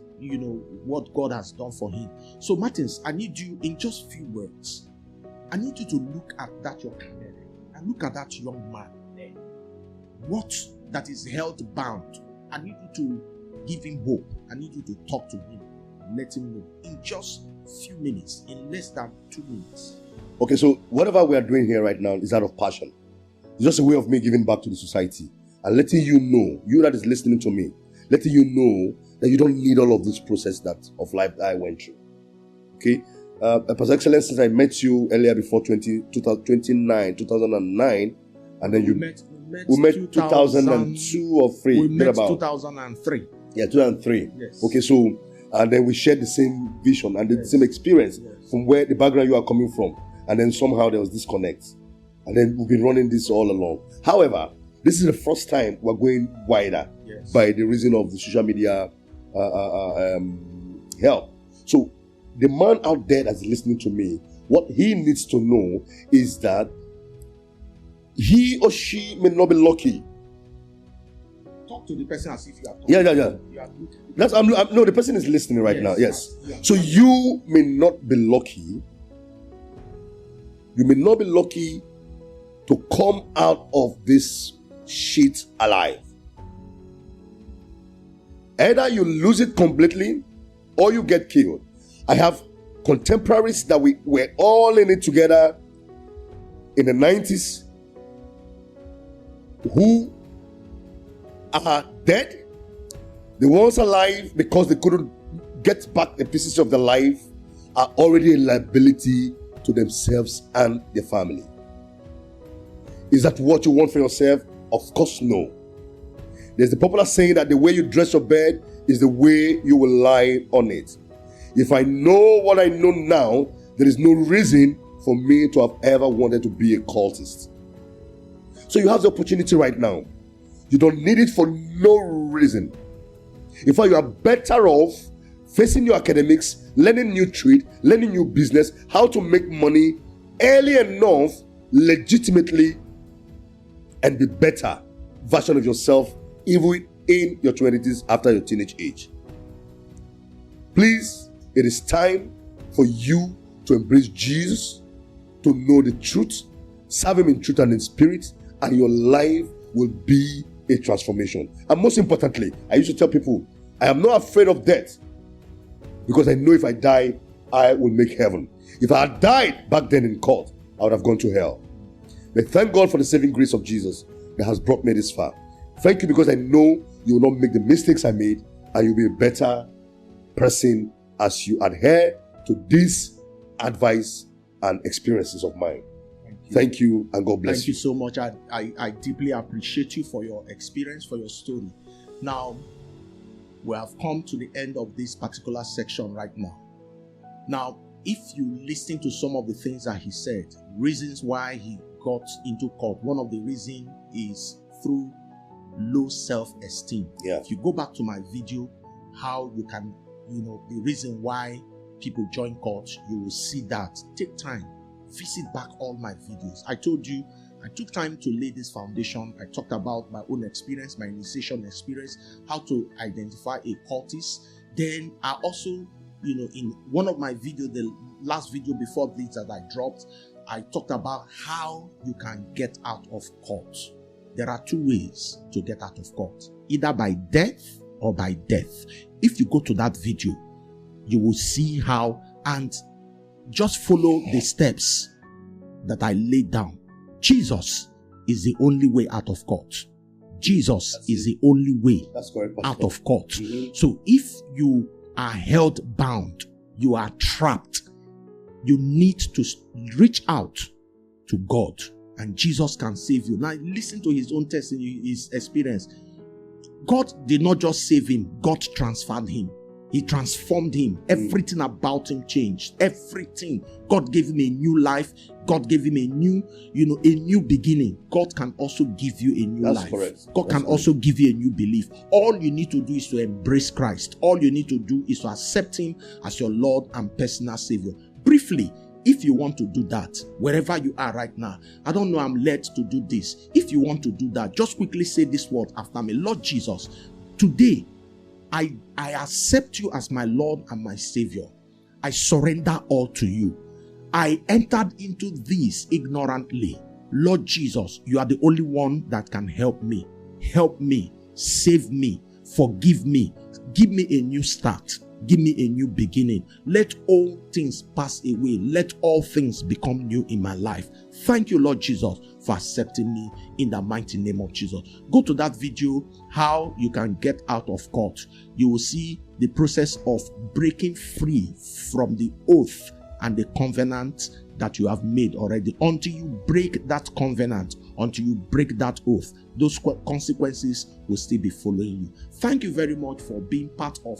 what God has done for him. So, Martins, I need you, in just few words, I need you to look at that your camera and look at that young man there. What that is held bound, I need you to give him hope. I need you to talk to him. Let him know in just few minutes, in less than 2 minutes. Okay, so whatever we are doing here right now is out of passion. It's just a way of me giving back to the society and letting you know, you that is listening to me, letting you know that you don't need all of this process of life that I went through. Okay, Pastor Excellence, since I met you earlier before 2009, and then we met 2002 or 3. We met 2003. Yeah, 2003. Yes. Okay, so and then we shared the same vision and the same experience from where the background you are coming from, and then somehow there was disconnect, and then we've been running this all along. However, this is the first time we're going wider by the reason of the social media help. So the man out there that's listening to me, what he needs to know is that he or she may not be lucky. Talk to the person as if you are talking. Yeah. No, the person is listening right now. Yes. So you may not be lucky. You may not be lucky to come out of this shit alive. Either you lose it completely or you get killed. I have contemporaries that we were all in it together in the 90s who are dead. The ones alive, because they couldn't get back the pieces of their life, are already a liability to themselves and their family. Is that what you want for yourself? Of course, no. There's the popular saying that the way you dress your bed is the way you will lie on it. If I know what I know now, there is no reason for me to have ever wanted to be a cultist. So you have the opportunity right now. You don't need it for no reason. In fact, you are better off facing your academics, learning new trade, learning new business, how to make money early enough, legitimately, and be better version of yourself even in your 20s after your teenage age. Please, it is time for you to embrace Jesus, to know the truth, serve him in truth and in spirit, and your life will be a transformation. And most importantly, I used to tell people, I am not afraid of death, because I know if I die, I will make heaven. If I had died back then in court, I would have gone to hell. But thank God for the saving grace of Jesus. that has brought me this far. Thank you, because I know you will not make the mistakes I made, and you'll be a better person as you adhere to this advice and experiences of mine. Thank you, and God bless you. Thank you so much. I deeply appreciate you for your experience, for your story. Now, we have come to the end of this particular section right now. Now, if you listen to some of the things that he said, reasons why he got into cult, one of the reasons is through low self-esteem. Yeah. If you go back to my video, how you can, the reason why people join cults, you will see that. Take time, visit back all my videos. I told you, I took time to lay this foundation. I talked about my own experience, my initiation experience, how to identify a cultist. Then I also, in one of my videos, the last video before this that I dropped, I talked about how you can get out of cults. There are two ways to get out of cult, either by death or by death. If you go to that video, you will see how, and just follow the steps that I laid down. Jesus is the only way out of cult. Jesus is the only way out of cult. Mm-hmm. So if you are held bound, you are trapped, you need to reach out to God, and Jesus can save you. Now listen to his own testimony, his experience. God did not just save him, God transferred him. He transformed him. Everything about him changed. Everything. God gave him a new life. God gave him a new beginning. God can also give you a new life. Correct. God can also give you a new belief. All you need to do is to embrace Christ. All you need to do is to accept him as your Lord and personal Savior. Briefly, if you want to do that, wherever you are right now, I don't know, I'm led to do this. If you want to do that, just quickly say this word after me. Lord Jesus, today, I accept you as my Lord and my Savior. I surrender all to you. I entered into this ignorantly. Lord Jesus, you are the only one that can help me. Help me. Save me. Forgive me. Give me a new start. Give me a new beginning. Let all things pass away. Let all things become new in my life. Thank you, Lord Jesus, for accepting me in the mighty name of Jesus. Go to that video, how you can get out of cult. You will see the process of breaking free from the oath and the covenant that you have made already. Until you break that covenant, until you break that oath, those consequences will still be following you. Thank you very much for being part of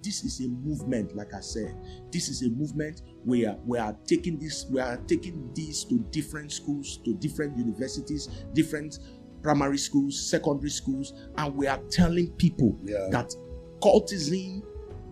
this is a movement. Like I said, this is a movement where we are taking this to different schools, to different universities, different primary schools, secondary schools, and we are telling people that cultism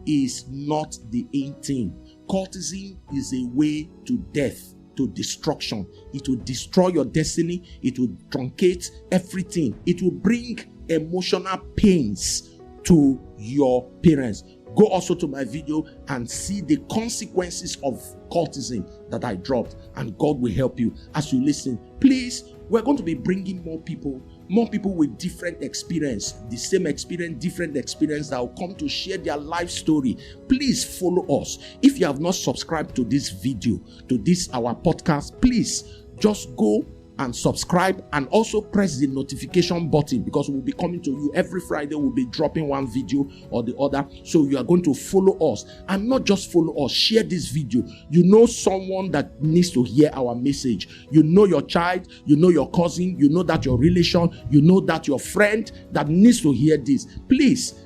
is not the end thing. Cultism is a way to death, to destruction. It will destroy your destiny. It will truncate everything. It will bring emotional pains to your parents. Go also to my video and see the consequences of cultism that I dropped, and God will help you as you listen. Please, we're going to be bringing more people with different experience, the same experience, different experience, that will come to share their life story. Please follow us. If you have not subscribed to this video, to this our podcast, please just go and subscribe, and also press the notification button, because we'll be coming to you every Friday. We'll be dropping one video or the other, so you are going to follow us, and not just follow us, share this video. You know someone that needs to hear our message. You know your child, you know your cousin, you know that your relation, you know that your friend that needs to hear this. Please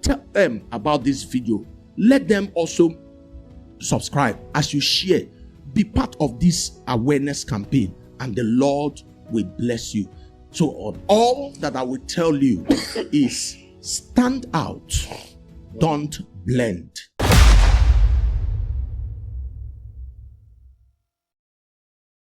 tell them about this video. Let them also subscribe. As you share, be part of this awareness campaign, and the Lord will bless you. So all that I will tell you is stand out, don't blend.